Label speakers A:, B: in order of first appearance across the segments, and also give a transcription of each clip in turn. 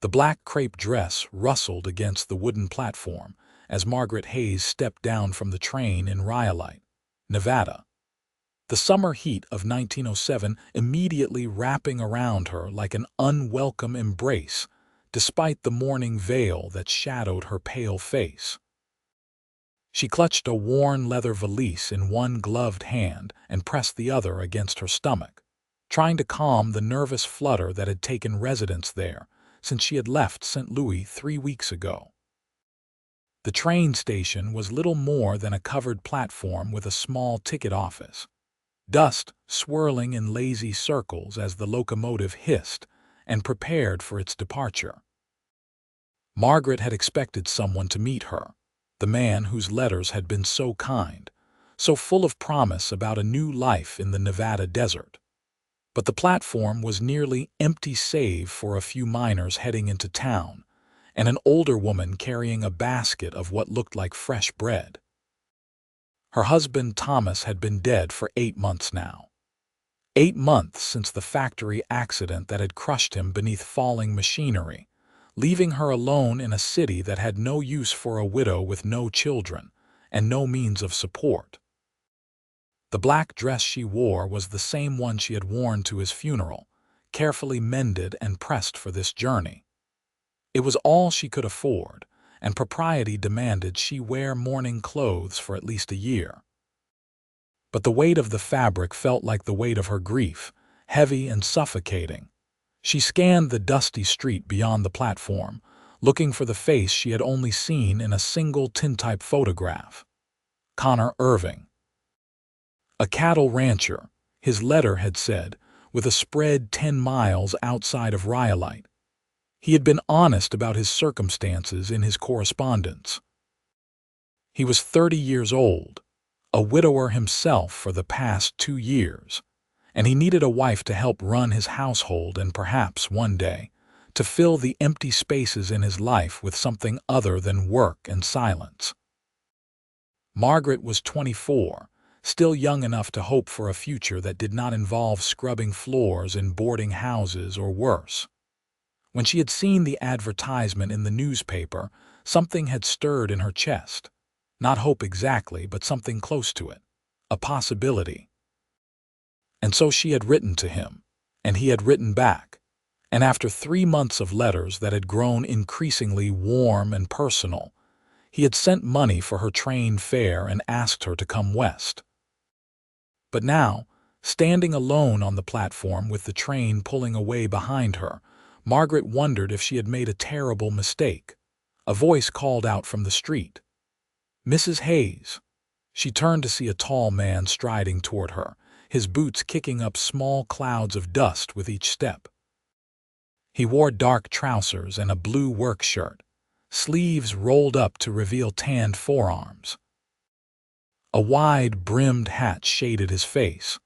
A: The black crepe dress rustled against the wooden platform as Margaret Hayes stepped down from the train in Rhyolite, Nevada. The summer heat of 1907 immediately wrapping around her like an unwelcome embrace, despite the mourning veil that shadowed her pale face. She clutched a worn leather valise in one gloved hand and pressed the other against her stomach, trying to calm the nervous flutter that had taken residence there since she had left St. Louis 3 weeks ago. The train station was little more than a covered platform with a small ticket office, dust swirling in lazy circles as the locomotive hissed and prepared for its departure. Margaret had expected someone to meet her, the man whose letters had been so kind, so full of promise about a new life in the Nevada desert. But the platform was nearly empty save for a few miners heading into town, and an older woman carrying a basket of what looked like fresh bread. Her husband Thomas had been dead for 8 months now. 8 months since the factory accident that had crushed him beneath falling machinery, leaving her alone in a city that had no use for a widow with no children and no means of support. The black dress she wore was the same one she had worn to his funeral, carefully mended and pressed for this journey. It was all she could afford, and propriety demanded she wear mourning clothes for at least a year. But the weight of the fabric felt like the weight of her grief, heavy and suffocating. She scanned the dusty street beyond the platform, looking for the face she had only seen in a single tintype photograph. Connor Irving. A cattle rancher, his letter had said, with a spread 10 miles outside of Rhyolite. He had been honest about his circumstances in his correspondence. He was 30 years old, a widower himself for the past 2 years, and he needed a wife to help run his household and perhaps, one day, to fill the empty spaces in his life with something other than work and silence. Margaret was 24, still young enough to hope for a future that did not involve scrubbing floors in boarding houses or worse. When she had seen the advertisement in the newspaper, something had stirred in her chest. Not hope exactly, but something close to it. A possibility. And so she had written to him, and he had written back. And after 3 months of letters that had grown increasingly warm and personal, he had sent money for her train fare and asked her to come west. But now, standing alone on the platform with the train pulling away behind her, Margaret wondered if she had made a terrible mistake. A voice called out from the street. "Mrs. Hayes." She turned to see a tall man striding toward her, his boots kicking up small clouds of dust with each step. He wore dark trousers and a blue work shirt, sleeves rolled up to reveal tanned forearms. A wide-brimmed hat shaded his face,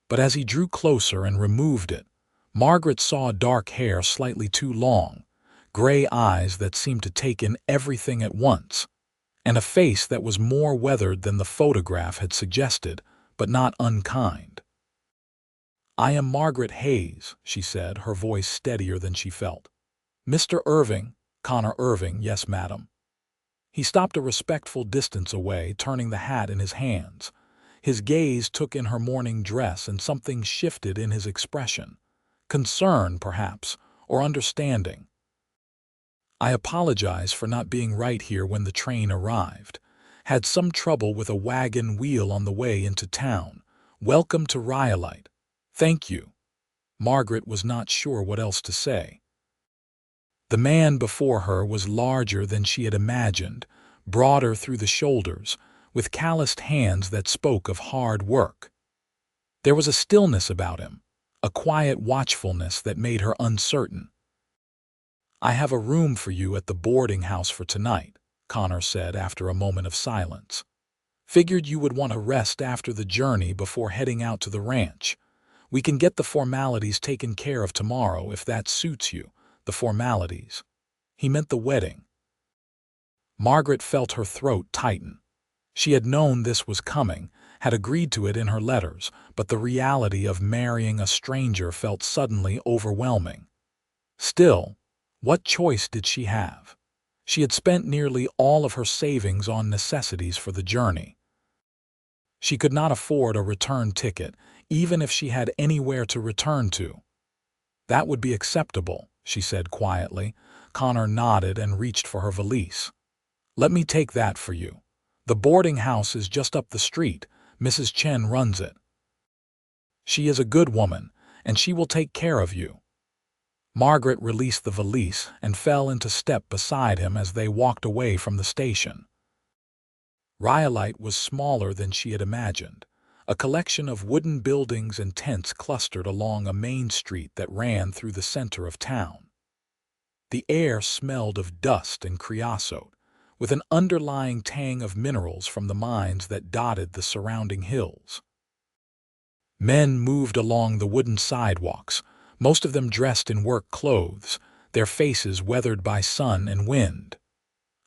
A: but as he drew closer and removed it, Margaret saw dark hair slightly too long, gray eyes that seemed to take in everything at once, and a face that was more weathered than the photograph had suggested, but not unkind. "I am Margaret Hayes," she said, her voice steadier than she felt. "Mr. Irving." "Connor Irving, yes, madam." He stopped a respectful distance away, turning the hat in his hands. His gaze took in her mourning dress, and something shifted in his expression. Concern, perhaps, or understanding. "I apologize for not being right here when the train arrived. Had some trouble with a wagon wheel on the way into town. Welcome to Rhyolite. Thank you." Margaret was not sure what else to say. The man before her was larger than she had imagined, broader through the shoulders, with calloused hands that spoke of hard work. There was a stillness about him, a quiet watchfulness that made her uncertain. "I have a room for you at the boarding house for tonight," Connor said after a moment of silence. "Figured you would want to rest after the journey before heading out to the ranch. We can get the formalities taken care of tomorrow if that suits you." The formalities. He meant the wedding. Margaret felt her throat tighten. She had known this was coming, had agreed to it in her letters, but the reality of marrying a stranger felt suddenly overwhelming. Still, What choice did she have? She had spent nearly all of her savings on necessities for the journey. She could not afford a return ticket, even if she had anywhere to return to. "That would be acceptable," she said quietly. Connor nodded and reached for her valise. "Let me take that for you. The boarding house is just up the street. Mrs. Chen runs it. She is a good woman, and she will take care of you." Margaret released the valise and fell into step beside him as they walked away from the station. Rhyolite was smaller than she had imagined. A collection of wooden buildings and tents clustered along a main street that ran through the center of town. The air smelled of dust and creosote, with an underlying tang of minerals from the mines that dotted the surrounding hills. Men moved along the wooden sidewalks, most of them dressed in work clothes, their faces weathered by sun and wind.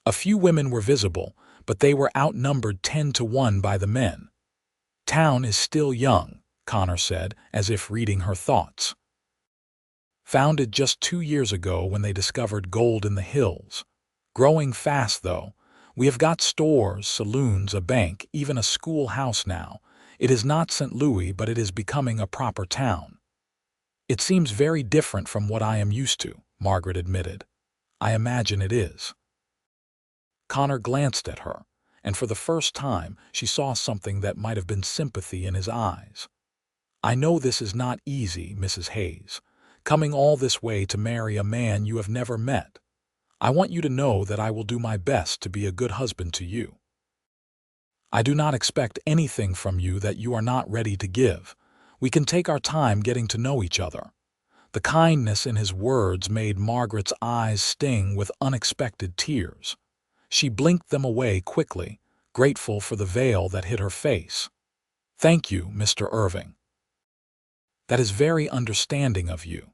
A: A few women were visible, but they were outnumbered 10-1 by the men. "Town is still young," Connor said, as if reading her thoughts. "Founded just 2 years ago when they discovered gold in the hills. Growing fast, though. We have got stores, saloons, a bank, even a schoolhouse now. It is not St. Louis, but it is becoming a proper town." "It seems very different from what I am used to," Margaret admitted. "I imagine it is." Connor glanced at her, and for the first time she saw something that might have been sympathy in his eyes. "I know this is not easy, Mrs. Hayes, coming all this way to marry a man you have never met. I want you to know that I will do my best to be a good husband to you. I do not expect anything from you that you are not ready to give. We can take our time getting to know each other." The kindness in his words made Margaret's eyes sting with unexpected tears. She blinked them away quickly, grateful for the veil that hid her face. "Thank you, Mr. Irving. That is very understanding of you."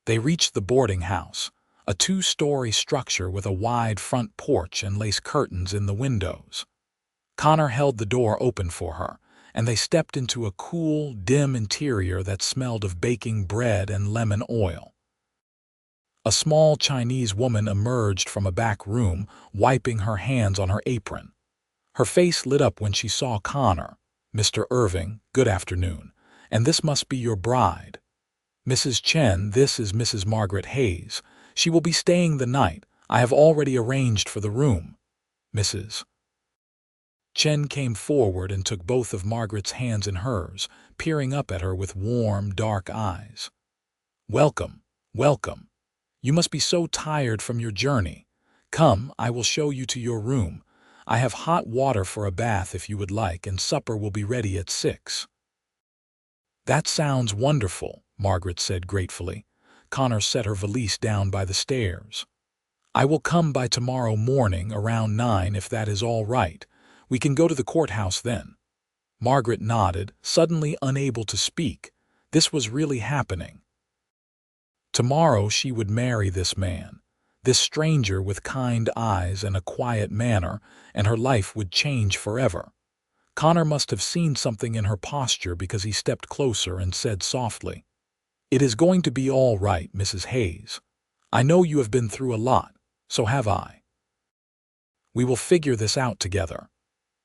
A: They reached the boarding house, a 2-story structure with a wide front porch and lace curtains in the windows. Connor held the door open for her, and they stepped into a cool, dim interior that smelled of baking bread and lemon oil. A small Chinese woman emerged from a back room, wiping her hands on her apron. Her face lit up when she saw Connor. "Mr. Irving, good afternoon. And this must be your bride. Mrs. Chen, this is Mrs. Margaret Hayes. She will be staying the night. I have already arranged for the room." Mrs. Chen came forward and took both of Margaret's hands in hers, peering up at her with warm, dark eyes. "Welcome, welcome. You must be so tired from your journey. Come, I will show you to your room. I have hot water for a bath if you would like, and supper will be ready at 6. "That sounds wonderful," Margaret said gratefully. Connor set her valise down by the stairs. "I will come by tomorrow morning around 9 if that is all right. We can go to the courthouse then." Margaret nodded, suddenly unable to speak. This was really happening. Tomorrow she would marry this man, this stranger with kind eyes and a quiet manner, and her life would change forever. Connor must have seen something in her posture because he stepped closer and said softly, "It is going to be all right, Mrs. Hayes. I know you have been through a lot, so have I. We will figure this out together."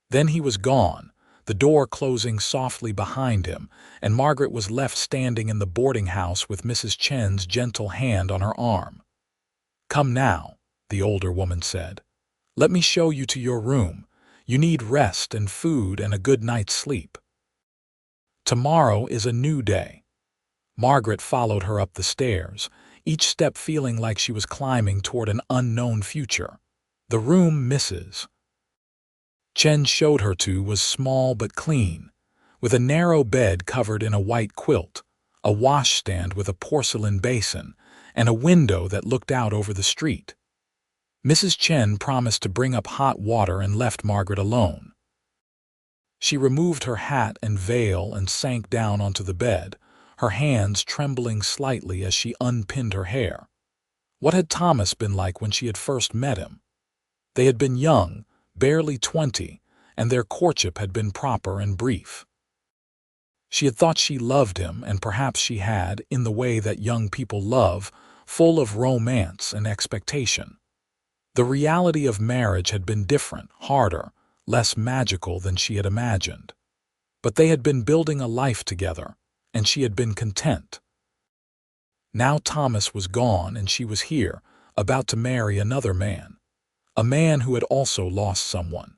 A: Then he was gone, the door closing softly behind him, and Margaret was left standing in the boarding house with Mrs. Chen's gentle hand on her arm. "Come now," the older woman said. "Let me show you to your room. You need rest and food and a good night's sleep. Tomorrow is a new day." Margaret followed her up the stairs, each step feeling like she was climbing toward an unknown future. The room Mrs. Chen showed her to was small but clean, with a narrow bed covered in a white quilt, a washstand with a porcelain basin, and a window that looked out over the street. Mrs. Chen promised to bring up hot water and left Margaret alone. She removed her hat and veil and sank down onto the bed, her hands trembling slightly as she unpinned her hair. What had Thomas been like when she had first met him? They had been young, barely 20, and their courtship had been proper and brief. She had thought she loved him, and perhaps she had, in the way that young people love, full of romance and expectation. The reality of marriage had been different, harder, less magical than she had imagined. But they had been building a life together, and she had been content. Now Thomas was gone and she was here, about to marry another man. A man who had also lost someone.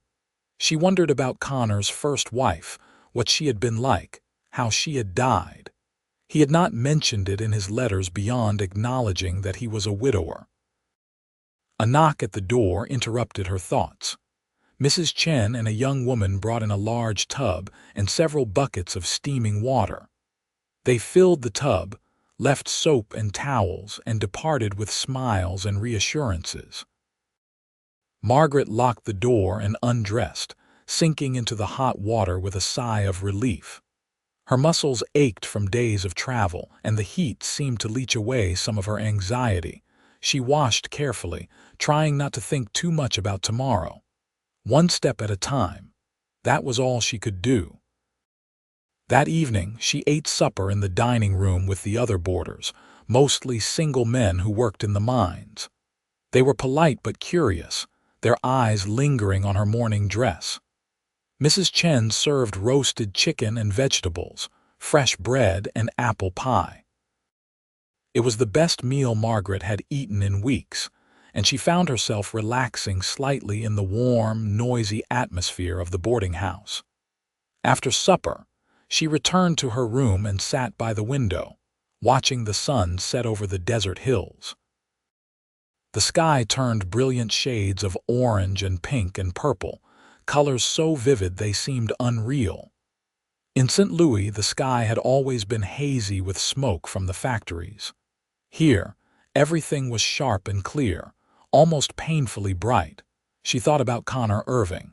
A: She wondered about Connor's first wife, what she had been like, how she had died. He had not mentioned it in his letters beyond acknowledging that he was a widower. A knock at the door interrupted her thoughts. Mrs. Chen and a young woman brought in a large tub and several buckets of steaming water. They filled the tub, left soap and towels, and departed with smiles and reassurances. Margaret locked the door and undressed, sinking into the hot water with a sigh of relief. Her muscles ached from days of travel, and the heat seemed to leach away some of her anxiety. She washed carefully, trying not to think too much about tomorrow. One step at a time. That was all she could do. That evening, she ate supper in the dining room with the other boarders, mostly single men who worked in the mines. They were polite but curious, their eyes lingering on her morning dress. Mrs. Chen served roasted chicken and vegetables, fresh bread and apple pie. It was the best meal Margaret had eaten in weeks, and she found herself relaxing slightly in the warm, noisy atmosphere of the boarding house. After supper, she returned to her room and sat by the window, watching the sun set over the desert hills. The sky turned brilliant shades of orange and pink and purple, colors so vivid they seemed unreal. In St. Louis, the sky had always been hazy with smoke from the factories. Here, everything was sharp and clear, almost painfully bright. She thought about Connor Irving.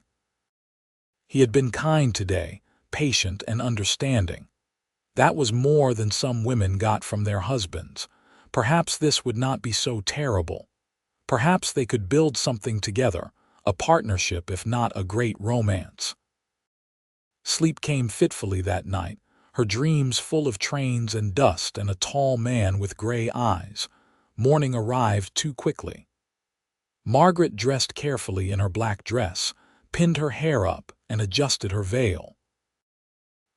A: He had been kind today, patient and understanding. That was more than some women got from their husbands. Perhaps this would not be so terrible. Perhaps they could build something together, a partnership if not a great romance. Sleep came fitfully that night, her dreams full of trains and dust and a tall man with gray eyes. Morning arrived too quickly. Margaret dressed carefully in her black dress, pinned her hair up, and adjusted her veil.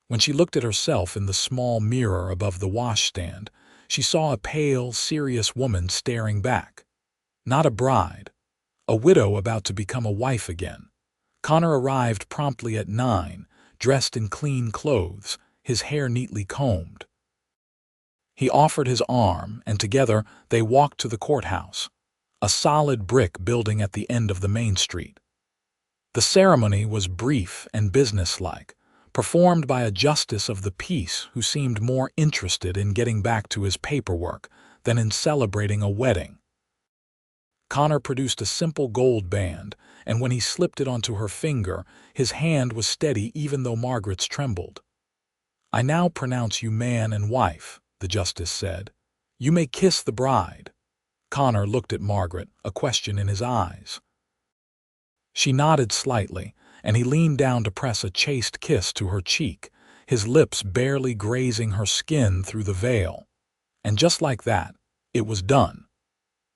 A: When she looked at herself in the small mirror above the washstand, she saw a pale, serious woman staring back. Not a bride. A widow about to become a wife again. Connor arrived promptly at 9, dressed in clean clothes, his hair neatly combed. He offered his arm, and together they walked to the courthouse, a solid brick building at the end of the main street. The ceremony was brief and businesslike, performed by a justice of the peace who seemed more interested in getting back to his paperwork than in celebrating a wedding. Connor produced a simple gold band, and when he slipped it onto her finger, his hand was steady even though Margaret's trembled. "I now pronounce you man and wife," the justice said. "You may kiss the bride." Connor looked at Margaret, a question in his eyes. She nodded slightly, and he leaned down to press a chaste kiss to her cheek, his lips barely grazing her skin through the veil. And just like that, it was done.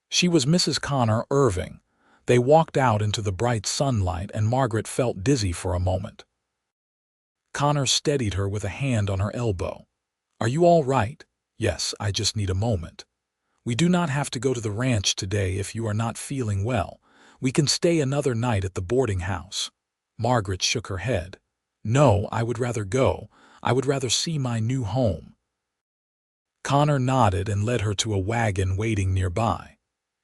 A: She was Mrs. Connor Irving. They walked out into the bright sunlight, and Margaret felt dizzy for a moment. Connor steadied her with a hand on her elbow. "Are you all right?" "Yes, I just need a moment." "We do not have to go to the ranch today if you are not feeling well. We can stay another night at the boarding house." Margaret shook her head. "No, I would rather go. I would rather see my new home." Connor nodded and led her to a wagon waiting nearby.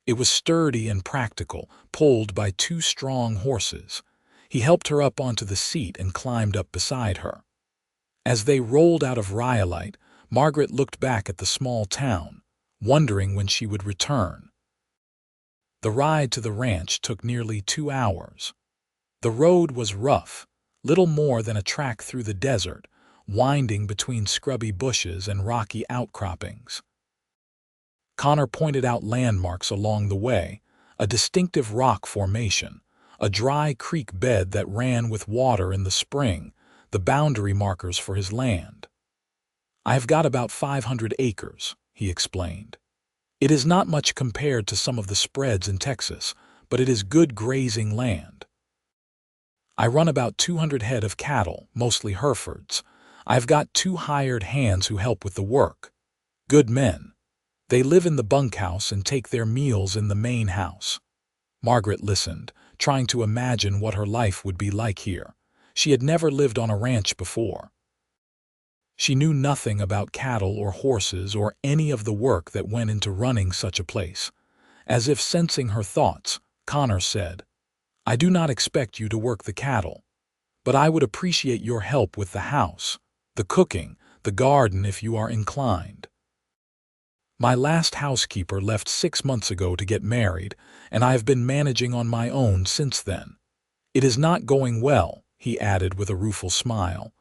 A: It was sturdy and practical, pulled by 2 strong horses. He helped her up onto the seat and climbed up beside her. As they rolled out of Rhyolite, Margaret looked back at the small town, wondering when she would return. The ride to the ranch took nearly 2 hours. The road was rough, little more than a track through the desert, winding between scrubby bushes and rocky outcroppings. Connor pointed out landmarks along the way, a distinctive rock formation, a dry creek bed that ran with water in the spring, the boundary markers for his land. "I have got about 500 acres," he explained. It is not much compared to some of the spreads in Texas, but it is good grazing land. I run about 200 head of cattle, mostly Herefords. I've got 2 hired hands who help with the work. Good men. They live in the bunkhouse and take their meals in the main house. Margaret listened, trying to imagine what her life would be like here. She had never lived on a ranch before. She knew nothing about cattle or horses or any of the work that went into running such a place. As if sensing her thoughts, Connor said, "I do not expect you to work the cattle, but I would appreciate your help with the house, the cooking, the garden if you are inclined. My last housekeeper left 6 months ago to get married, and I have been managing on my own since then. It is not going well," he added with a rueful smile.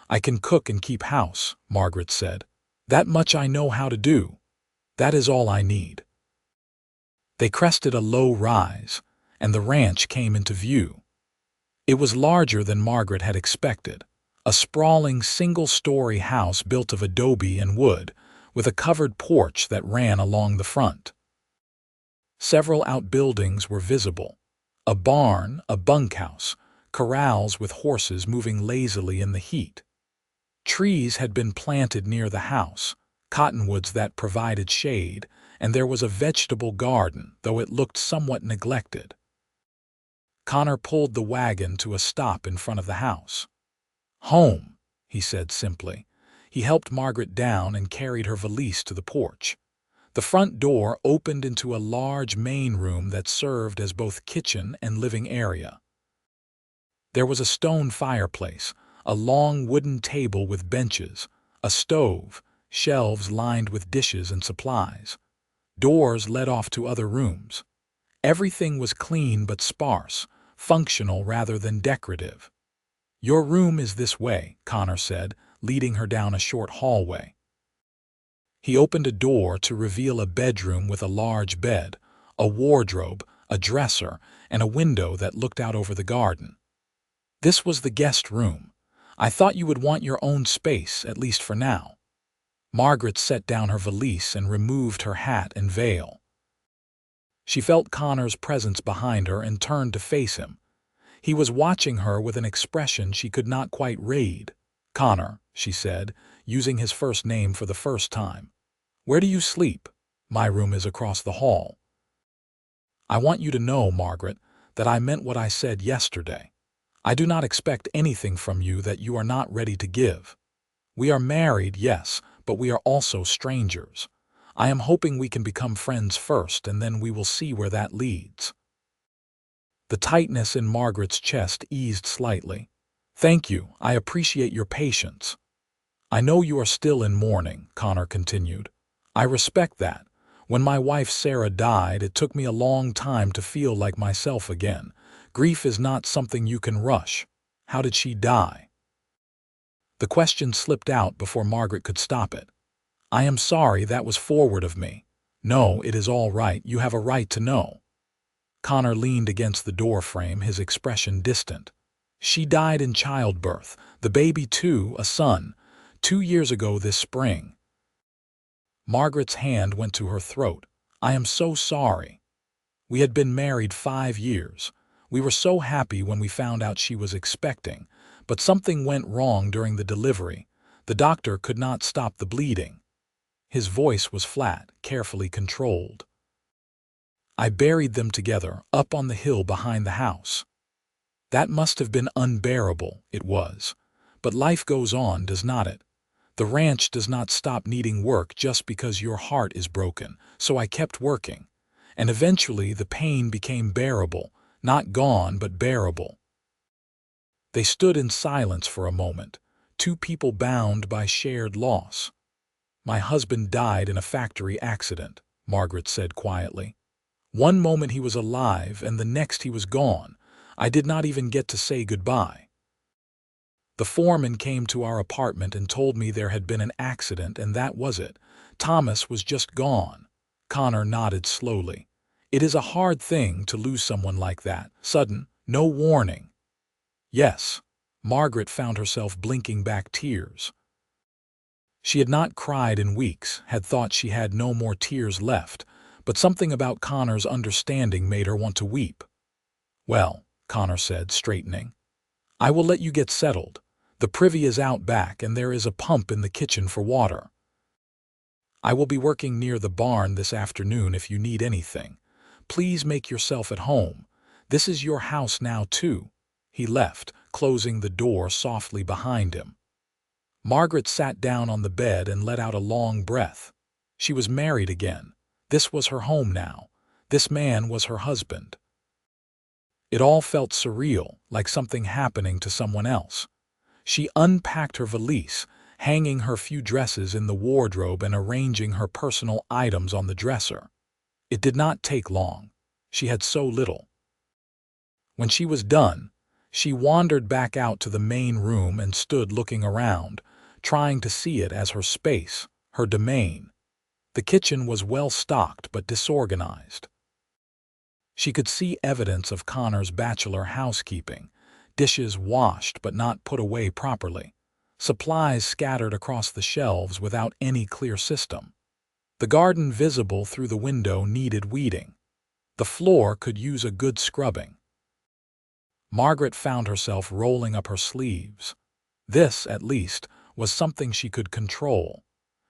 A: "I can cook and keep house," Margaret said. "That much I know how to do. That is all I need." They crested a low rise, and the ranch came into view. It was larger than Margaret had expected, a sprawling single-story house built of adobe and wood, with a covered porch that ran along the front. Several outbuildings were visible: a barn, a bunkhouse, corrals with horses moving lazily in the heat. Trees had been planted near the house, cottonwoods that provided shade, and there was a vegetable garden, though it looked somewhat neglected. Connor pulled the wagon to a stop in front of the house. "Home," he said simply. He helped Margaret down and carried her valise to the porch. The front door opened into a large main room that served as both kitchen and living area. There was a stone fireplace, a long wooden table with benches, a stove, shelves lined with dishes and supplies. Doors led off to other rooms. Everything was clean but sparse, functional rather than decorative. "Your room is this way," Connor said, leading her down a short hallway. He opened a door to reveal a bedroom with a large bed, a wardrobe, a dresser, and a window that looked out over the garden. "This was the guest room. I thought you would want your own space, at least for now." Margaret set down her valise and removed her hat and veil. She felt Connor's presence behind her and turned to face him. He was watching her with an expression she could not quite read. "Connor," she said, using his first name for the first time. "Where do you sleep?" "My room is across the hall." "I want you to know, Margaret, that I meant what I said yesterday. I do not expect anything from you that you are not ready to give. We are married, yes, but we are also strangers. I am hoping we can become friends first, and then we will see where that leads." The tightness in Margaret's chest eased slightly. "Thank you, I appreciate your patience." "I know you are still in mourning," Connor continued. "I respect that. When my wife Sarah died, it took me a long time to feel like myself again. Grief is not something you can rush. How did she die?" The question slipped out before Margaret could stop it. "I am sorry, that was forward of me." "No, it is all right. You have a right to know." Connor leaned against the door frame, his expression distant. "She died in childbirth. The baby too, a son. 2 years ago this spring." Margaret's hand went to her throat. "I am so sorry. We had been married 5 years. We were so happy when we found out she was expecting, but something went wrong during the delivery. The doctor could not stop the bleeding." His voice was flat, carefully controlled. "I buried them together, up on the hill behind the house. That must have been unbearable." "It was. But life goes on, does not it? The ranch does not stop needing work just because your heart is broken, so I kept working. And eventually the pain became bearable, not gone but bearable." They stood in silence for a moment, 2 people bound by shared loss. "My husband died in a factory accident," Margaret said quietly. "One moment he was alive and the next he was gone. I did not even get to say goodbye. The foreman came to our apartment and told me there had been an accident, and that was it. Thomas was just gone." Connor nodded slowly. "It is a hard thing to lose someone like that, sudden, no warning." "Yes." Margaret found herself blinking back tears. She had not cried in weeks, had thought she had no more tears left, but something about Connor's understanding made her want to weep. "Well," Connor said, straightening, "I will let you get settled. The privy is out back and there is a pump in the kitchen for water. I will be working near the barn this afternoon if you need anything. Please make yourself at home. This is your house now, too." He left, closing the door softly behind him. Margaret sat down on the bed and let out a long breath. She was married again. This was her home now. This man was her husband. It all felt surreal, like something happening to someone else. She unpacked her valise, hanging her few dresses in the wardrobe and arranging her personal items on the dresser. It did not take long. She had so little. When she was done, she wandered back out to the main room and stood looking around, trying to see it as her space, her domain. The kitchen was well stocked but disorganized. She could see evidence of Connor's bachelor housekeeping, dishes washed but not put away properly, supplies scattered across the shelves without any clear system. The garden visible through the window needed weeding. The floor could use a good scrubbing. Margaret found herself rolling up her sleeves. This, at least, was something she could control.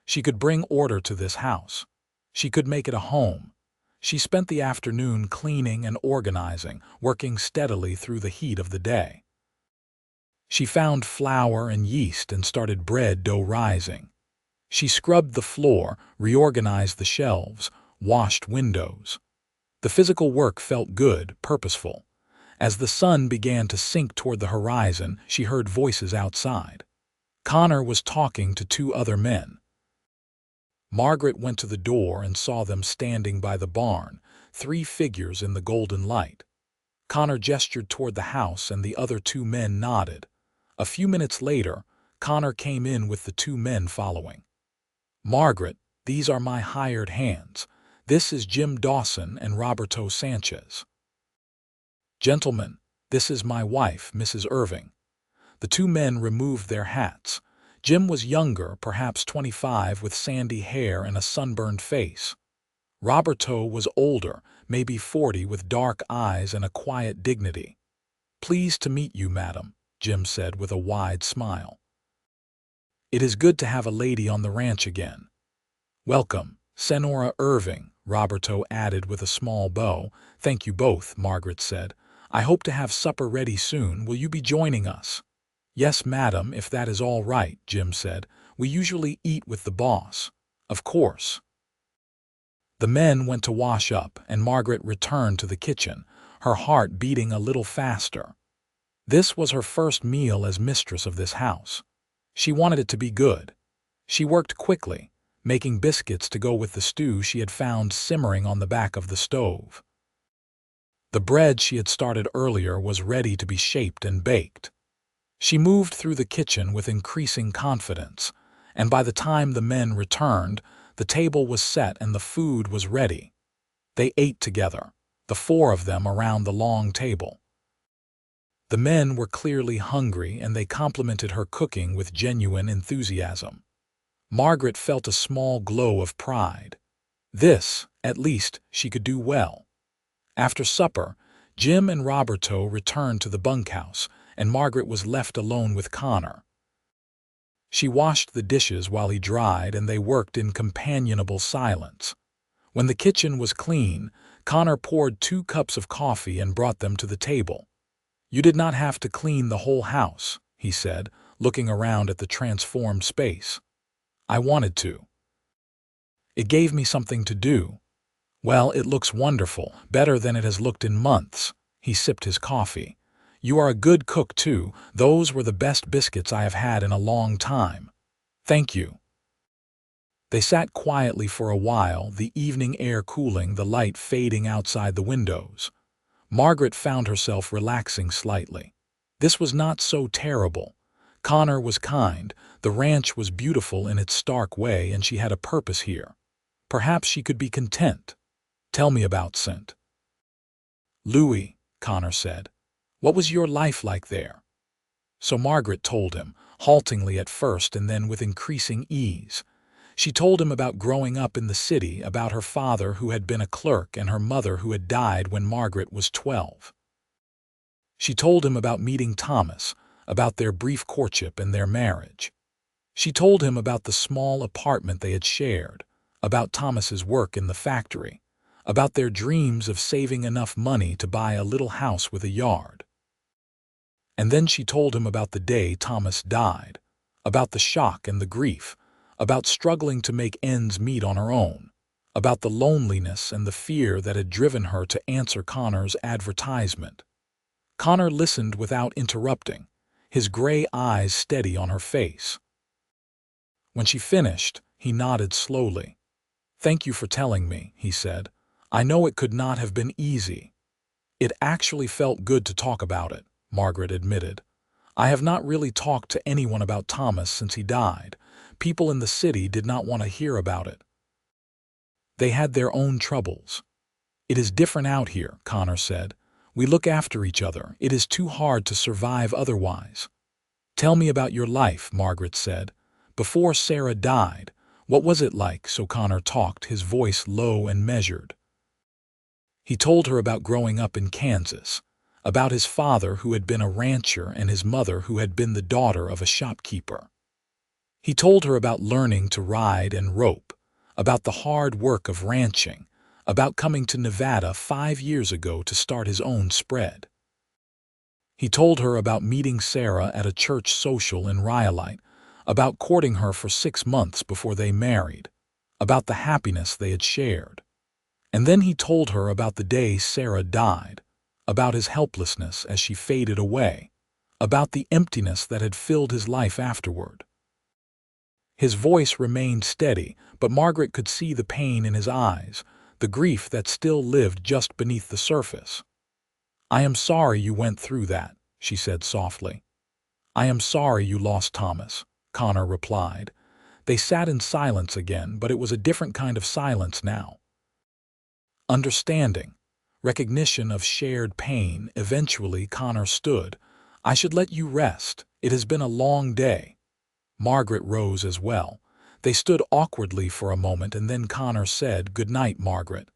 A: She could bring order to this house. She could make it a home. She spent the afternoon cleaning and organizing, working steadily through the heat of the day. She found flour and yeast and started bread dough rising. She scrubbed the floor, reorganized the shelves, washed windows. The physical work felt good, purposeful. As the sun began to sink toward the horizon, she heard voices outside. Connor was talking to two other men. Margaret went to the door and saw them standing by the barn, three figures in the golden light. Connor gestured toward the house and the other two men nodded. A few minutes later, Connor came in with the two men following. "Margaret, these are my hired hands. This is Jim Dawson and Roberto Sanchez. Gentlemen, this is my wife, Mrs. Irving." The two men removed their hats. Jim was younger, perhaps 25, with sandy hair and a sunburned face. Roberto was older, maybe 40, with dark eyes and a quiet dignity. "Pleased to meet you, madam," Jim said with a wide smile. "It is good to have a lady on the ranch again." "Welcome, Senora Irving," Roberto added with a small bow. "Thank you both," Margaret said. "I hope to have supper ready soon. Will you be joining us?" "Yes, madam, if that is all right," Jim said. "We usually eat with the boss." "Of course." The men went to wash up, and Margaret returned to the kitchen, her heart beating a little faster. This was her first meal as mistress of this house. She wanted it to be good. She worked quickly, making biscuits to go with the stew she had found simmering on the back of the stove. The bread she had started earlier was ready to be shaped and baked. She moved through the kitchen with increasing confidence, and by the time the men returned, the table was set and the food was ready. They ate together, the four of them around the long table. The men were clearly hungry and they complimented her cooking with genuine enthusiasm. Margaret felt a small glow of pride. This, at least, she could do well. After supper, Jim and Roberto returned to the bunkhouse, and Margaret was left alone with Connor. She washed the dishes while he dried, and they worked in companionable silence. When the kitchen was clean, Connor poured 2 cups of coffee and brought them to the table. "You did not have to clean the whole house," he said, looking around at the transformed space. "I wanted to. It gave me something to do. Well, it looks wonderful, better than it has looked in months." He sipped his coffee. "You are a good cook, too. Those were the best biscuits I have had in a long time." "Thank you." They sat quietly for a while, the evening air cooling, the light fading outside the windows. Margaret found herself relaxing slightly. This was not so terrible. Connor was kind, the ranch was beautiful in its stark way, and she had a purpose here. Perhaps she could be content. "Tell me about St. Louis," Connor said. "What was your life like there?" So Margaret told him, haltingly at first and then with increasing ease. She told him about growing up in the city, about her father who had been a clerk and her mother who had died when Margaret was 12. She told him about meeting Thomas, about their brief courtship and their marriage. She told him about the small apartment they had shared, about Thomas's work in the factory, about their dreams of saving enough money to buy a little house with a yard. And then she told him about the day Thomas died, about the shock and the grief, about struggling to make ends meet on her own, about the loneliness and the fear that had driven her to answer Connor's advertisement. Connor listened without interrupting, his gray eyes steady on her face. When she finished, he nodded slowly. "Thank you for telling me," he said. "I know it could not have been easy." "It actually felt good to talk about it," Margaret admitted. "I have not really talked to anyone about Thomas since he died. People in the city did not want to hear about it. They had their own troubles." "It is different out here," Connor said. "We look after each other. It is too hard to survive otherwise." "Tell me about your life," Margaret said. "Before Sarah died, what was it like?" So Connor talked, his voice low and measured. He told her about growing up in Kansas, about his father who had been a rancher and his mother who had been the daughter of a shopkeeper. He told her about learning to ride and rope, about the hard work of ranching, about coming to Nevada 5 years ago to start his own spread. He told her about meeting Sarah at a church social in Rhyolite, about courting her for 6 months before they married, about the happiness they had shared. And then he told her about the day Sarah died, about his helplessness as she faded away, about the emptiness that had filled his life afterward. His voice remained steady, but Margaret could see the pain in his eyes, the grief that still lived just beneath the surface. "I am sorry you went through that," she said softly. "I am sorry you lost Thomas," Connor replied. They sat in silence again, but it was a different kind of silence now. Understanding, recognition of shared pain. Eventually Connor stood. "I should let you rest. It has been a long day." Margaret rose as well. They stood awkwardly for a moment, and then Connor said, "Good night, Margaret."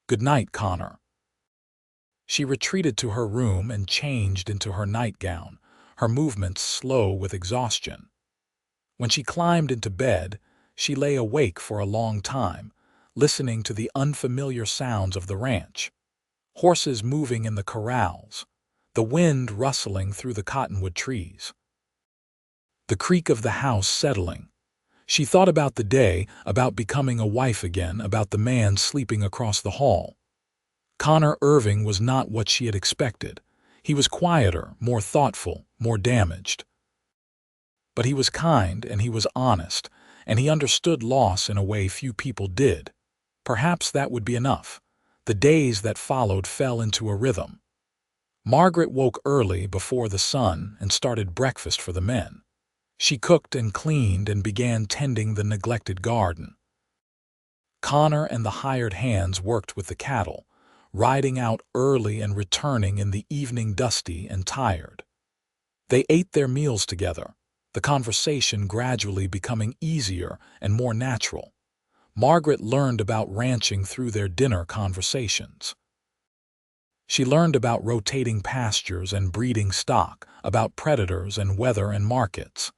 A: "Good night, Connor." She retreated to her room and changed into her nightgown, her movements slow with exhaustion. When she climbed into bed, she lay awake for a long time, listening to the unfamiliar sounds of the ranch. Horses moving in the corrals, the wind rustling through the cottonwood trees, the creak of the house settling. She thought about the day, about becoming a wife again, about the man sleeping across the hall. Connor Irving was not what she had expected. He was quieter, more thoughtful, more damaged. But he was kind and he was honest, and he understood loss in a way few people did. Perhaps that would be enough. The days that followed fell into a rhythm. Margaret woke early before the sun and started breakfast for the men. She cooked and cleaned and began tending the neglected garden. Connor and the hired hands worked with the cattle, riding out early and returning in the evening dusty and tired. They ate their meals together, the conversation gradually becoming easier and more natural. Margaret learned about ranching through their dinner conversations. She learned about rotating pastures and breeding stock, about predators and weather and markets.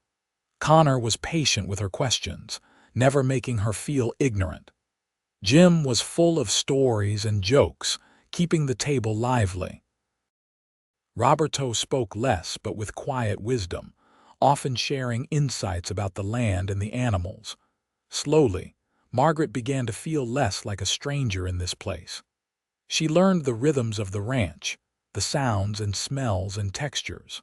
A: Connor was patient with her questions, never making her feel ignorant. Jim was full of stories and jokes, keeping the table lively. Roberto spoke less but with quiet wisdom, often sharing insights about the land and the animals. Slowly, Margaret began to feel less like a stranger in this place. She learned the rhythms of the ranch, the sounds and smells and textures.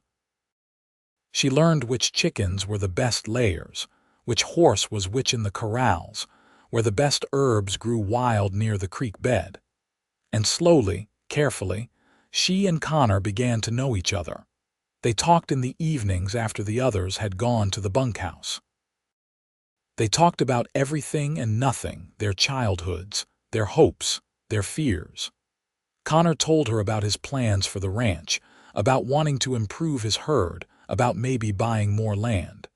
A: She learned which chickens were the best layers, which horse was which in the corrals, where the best herbs grew wild near the creek bed. And slowly, carefully, she and Connor began to know each other. They talked in the evenings after the others had gone to the bunkhouse. They talked about everything and nothing, their childhoods, their hopes, their fears. Connor told her about his plans for the ranch, about wanting to improve his herd, about maybe buying more land.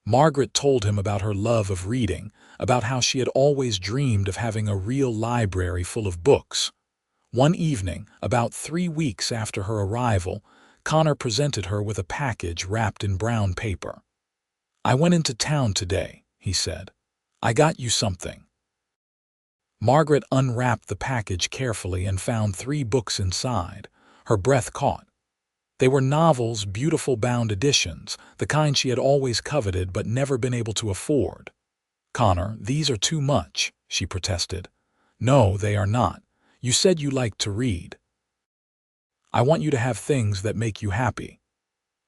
A: Margaret told him about her love of reading, about how she had always dreamed of having a real library full of books. One evening, about 3 weeks after her arrival, Connor presented her with a package wrapped in brown paper. "I went into town today," he said. "I got you something." Margaret unwrapped the package carefully and found 3 books inside. Her breath caught. They were novels, beautiful bound editions, the kind she had always coveted but never been able to afford. "Connor, these are too much," she protested. "No, they are not. You said you liked to read. I want you to have things that make you happy."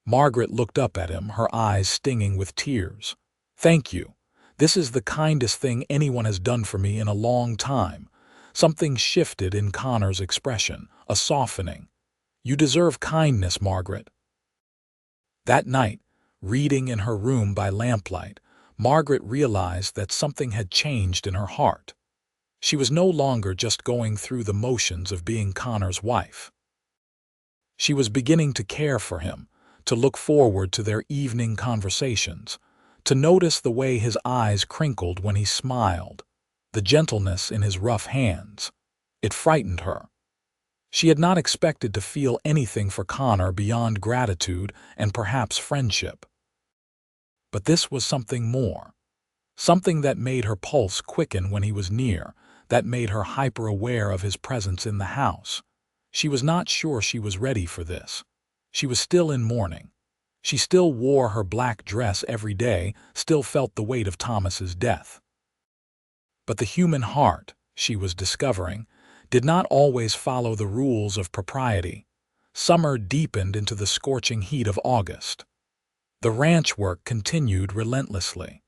A: Margaret looked up at him, her eyes stinging with tears. "Thank you. This is the kindest thing anyone has done for me in a long time." Something shifted in Connor's expression, a softening. "You deserve kindness, Margaret." That night, reading in her room by lamplight, Margaret realized that something had changed in her heart. She was no longer just going through the motions of being Connor's wife. She was beginning to care for him, to look forward to their evening conversations, to notice the way his eyes crinkled when he smiled, the gentleness in his rough hands. It frightened her. She had not expected to feel anything for Connor beyond gratitude and perhaps friendship. But this was something more, something that made her pulse quicken when he was near, that made her hyper-aware of his presence in the house. She was not sure she was ready for this. She was still in mourning. She still wore her black dress every day, still felt the weight of Thomas's death. But the human heart, she was discovering, did not always follow the rules of propriety. Summer deepened into the scorching heat of August. The ranch work continued relentlessly.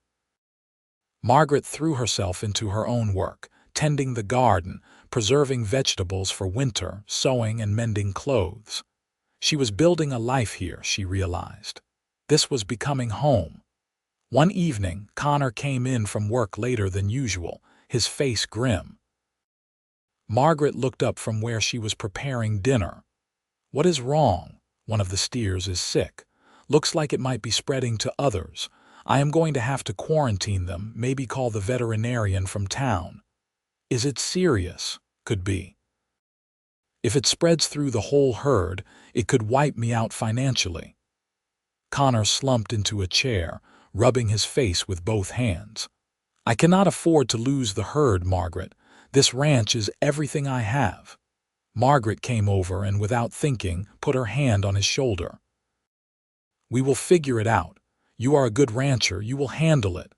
A: Margaret threw herself into her own work, tending the garden, preserving vegetables for winter, sewing and mending clothes. She was building a life here, she realized. This was becoming home. One evening, Connor came in from work later than usual, his face grim. Margaret looked up from where she was preparing dinner. "What is wrong?" "One of the steers is sick. Looks like it might be spreading to others. I am going to have to quarantine them, maybe call the veterinarian from town." "Is it serious?" "Could be. If it spreads through the whole herd, it could wipe me out financially." Connor slumped into a chair, rubbing his face with both hands. "I cannot afford to lose the herd, Margaret. This ranch is everything I have." Margaret came over and, without thinking, put her hand on his shoulder. "We will figure it out. You are a good rancher. You will handle it."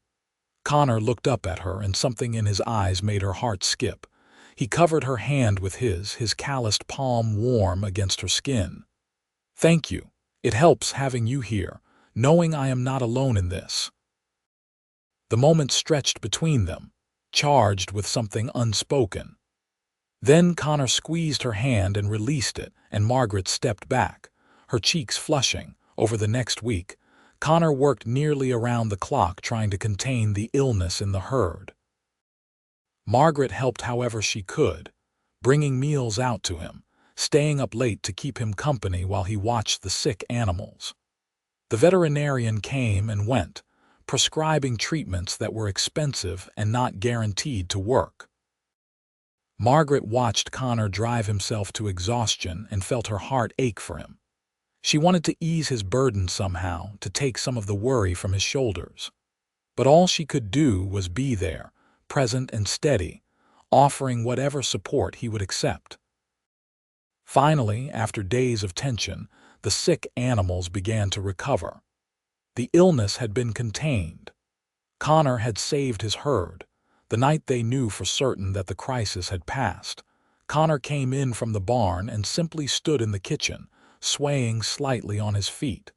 A: Connor looked up at her, and something in his eyes made her heart skip. He covered her hand with his calloused palm warm against her skin. "Thank you. It helps having you here, knowing I am not alone in this." The moment stretched between them, charged with something unspoken. Then Connor squeezed her hand and released it, and Margaret stepped back, her cheeks flushing. Over the next week, Connor worked nearly around the clock trying to contain the illness in the herd. Margaret helped however she could, bringing meals out to him, staying up late to keep him company while he watched the sick animals. The veterinarian came and went, prescribing treatments that were expensive and not guaranteed to work. Margaret watched Connor drive himself to exhaustion and felt her heart ache for him. She wanted to ease his burden somehow, to take some of the worry from his shoulders. But all she could do was be there, present and steady, offering whatever support he would accept. Finally, after days of tension, the sick animals began to recover. The illness had been contained. Connor had saved his herd. The night they knew for certain that the crisis had passed, Connor came in from the barn and simply stood in the kitchen, swaying slightly on his feet.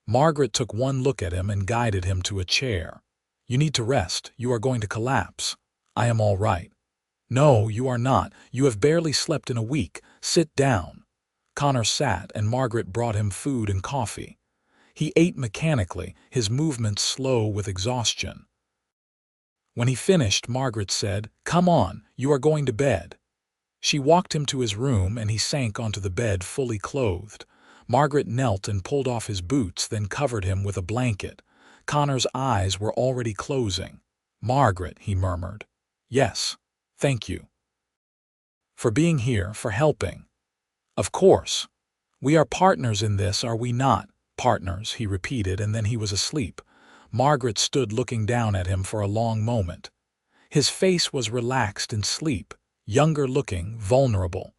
A: Margaret took one look at him and guided him to a chair. "You need to rest. You are going to collapse." "I am all right." "No, you are not. You have barely slept in a week. Sit down." Connor sat, and Margaret brought him food and coffee. He ate mechanically, his movements slow with exhaustion. When he finished, Margaret said, "Come on, you are going to bed." She walked him to his room, and he sank onto the bed fully clothed. Margaret knelt and pulled off his boots, then covered him with a blanket. Connor's eyes were already closing. "Margaret," he murmured. "Yes, thank you. For being here, for helping." "Of course. We are partners in this, are we not?" "Partners," he repeated, and then he was asleep. Margaret stood looking down at him for a long moment. His face was relaxed in sleep, younger-looking, vulnerable.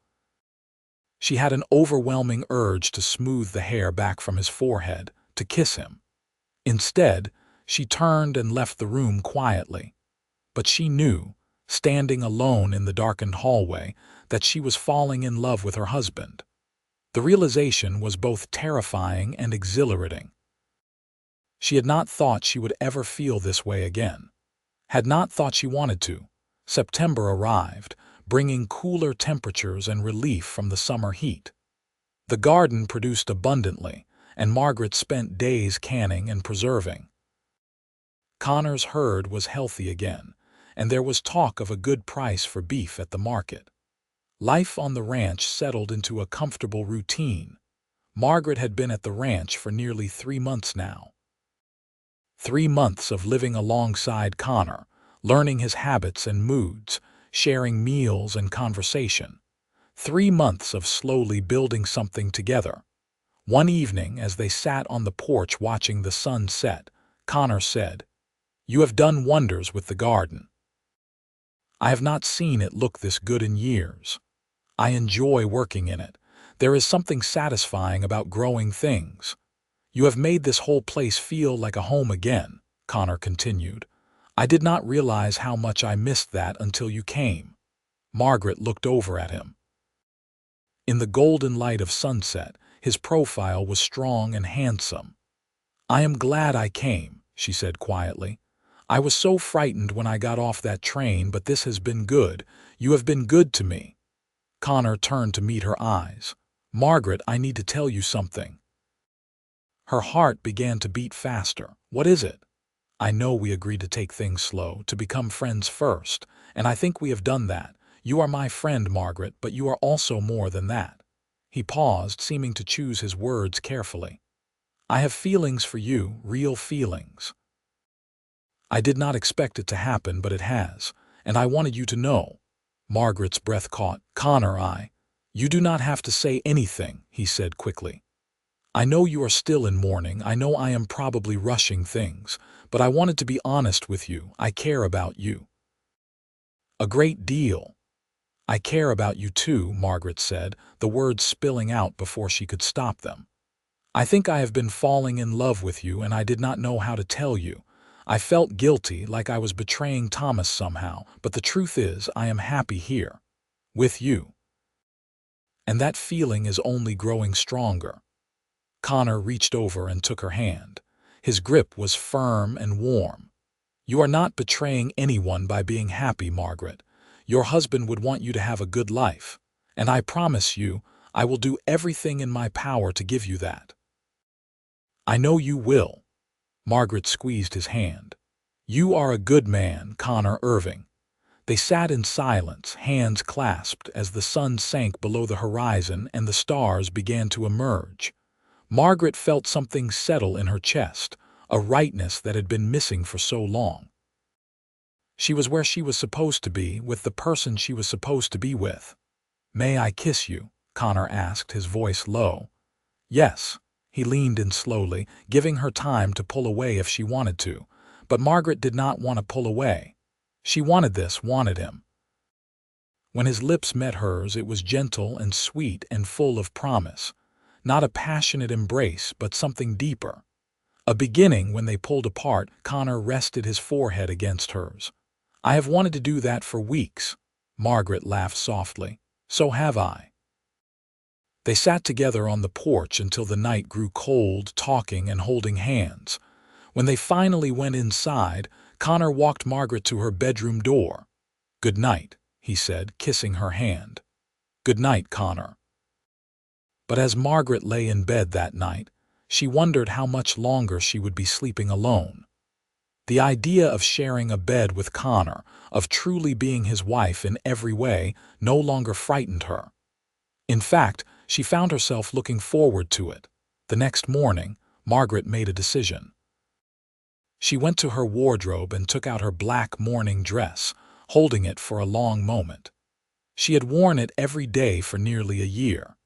A: She had an overwhelming urge to smooth the hair back from his forehead, to kiss him. Instead, she turned and left the room quietly. But she knew, standing alone in the darkened hallway, that she was falling in love with her husband. The realization was both terrifying and exhilarating. She had not thought she would ever feel this way again. Had not thought she wanted to. September arrived, bringing cooler temperatures and relief from the summer heat. The garden produced abundantly, and Margaret spent days canning and preserving. Connor's herd was healthy again, and there was talk of a good price for beef at the market. Life on the ranch settled into a comfortable routine. Margaret had been at the ranch for nearly 3 months now. 3 months of living alongside Connor, learning his habits and moods, sharing meals and conversation. 3 months of slowly building something together. One evening, as they sat on the porch watching the sun set, Connor said, "You have done wonders with the garden. I have not seen it look this good in years. I enjoy working in it. There is something satisfying about growing things. You have made this whole place feel like a home again," Connor continued. "I did not realize how much I missed that until you came." Margaret looked over at him. In the golden light of sunset, his profile was strong and handsome. "I am glad I came," she said quietly. "I was so frightened when I got off that train, but this has been good. You have been good to me." Connor turned to meet her eyes. "Margaret, I need to tell you something." Her heart began to beat faster. "What is it?" "I know we agreed to take things slow, to become friends first, and I think we have done that. You are my friend, Margaret, but you are also more than that." He paused, seeming to choose his words carefully. "I have feelings for you, real feelings. I did not expect it to happen, but it has, and I wanted you to know." Margaret's breath caught. "Connor, You do not have to say anything," he said quickly. "I know you are still in mourning. I know I am probably rushing things, but I wanted to be honest with you. I care about you. A great deal." "I care about you too," Margaret said, the words spilling out before she could stop them. "I think I have been falling in love with you, and I did not know how to tell you. I felt guilty, like I was betraying Thomas somehow, but the truth is I am happy here. With you. And that feeling is only growing stronger." Connor reached over and took her hand. His grip was firm and warm. "You are not betraying anyone by being happy, Margaret. Your husband would want you to have a good life, and I promise you, I will do everything in my power to give you that." "I know you will." Margaret squeezed his hand. "You are a good man, Connor Irving." They sat in silence, hands clasped, as the sun sank below the horizon and the stars began to emerge. Margaret felt something settle in her chest, a rightness that had been missing for so long. She was where she was supposed to be, with the person she was supposed to be with. "May I kiss you?" Connor asked, his voice low. "Yes." He leaned in slowly, giving her time to pull away if she wanted to. But Margaret did not want to pull away. She wanted this, wanted him. When his lips met hers, it was gentle and sweet and full of promise. Not a passionate embrace, but something deeper. A beginning. When they pulled apart, Connor rested his forehead against hers. "I have wanted to do that for weeks." Margaret laughed softly. "So have I." They sat together on the porch until the night grew cold, talking and holding hands. When they finally went inside, Connor walked Margaret to her bedroom door. "Good night," he said, kissing her hand. "Good night, Connor." But as Margaret lay in bed that night, she wondered how much longer she would be sleeping alone. The idea of sharing a bed with Connor, of truly being his wife in every way, no longer frightened her. In fact, she found herself looking forward to it. The next morning, Margaret made a decision. She went to her wardrobe and took out her black mourning dress, holding it for a long moment. She had worn it every day for nearly a year.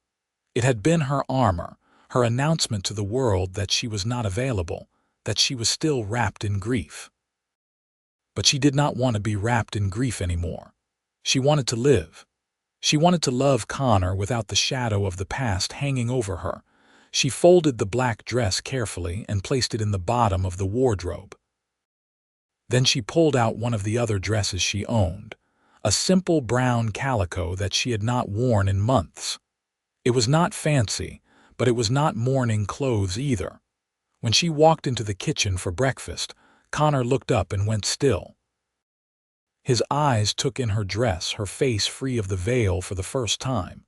A: It had been her armor, her announcement to the world that she was not available, that she was still wrapped in grief. But she did not want to be wrapped in grief anymore. She wanted to live. She wanted to love Connor without the shadow of the past hanging over her. She folded the black dress carefully and placed it in the bottom of the wardrobe. Then she pulled out one of the other dresses she owned, a simple brown calico that she had not worn in months. It was not fancy, but it was not mourning clothes either. When she walked into the kitchen for breakfast, Connor looked up and went still. His eyes took in her dress, her face free of the veil for the first time.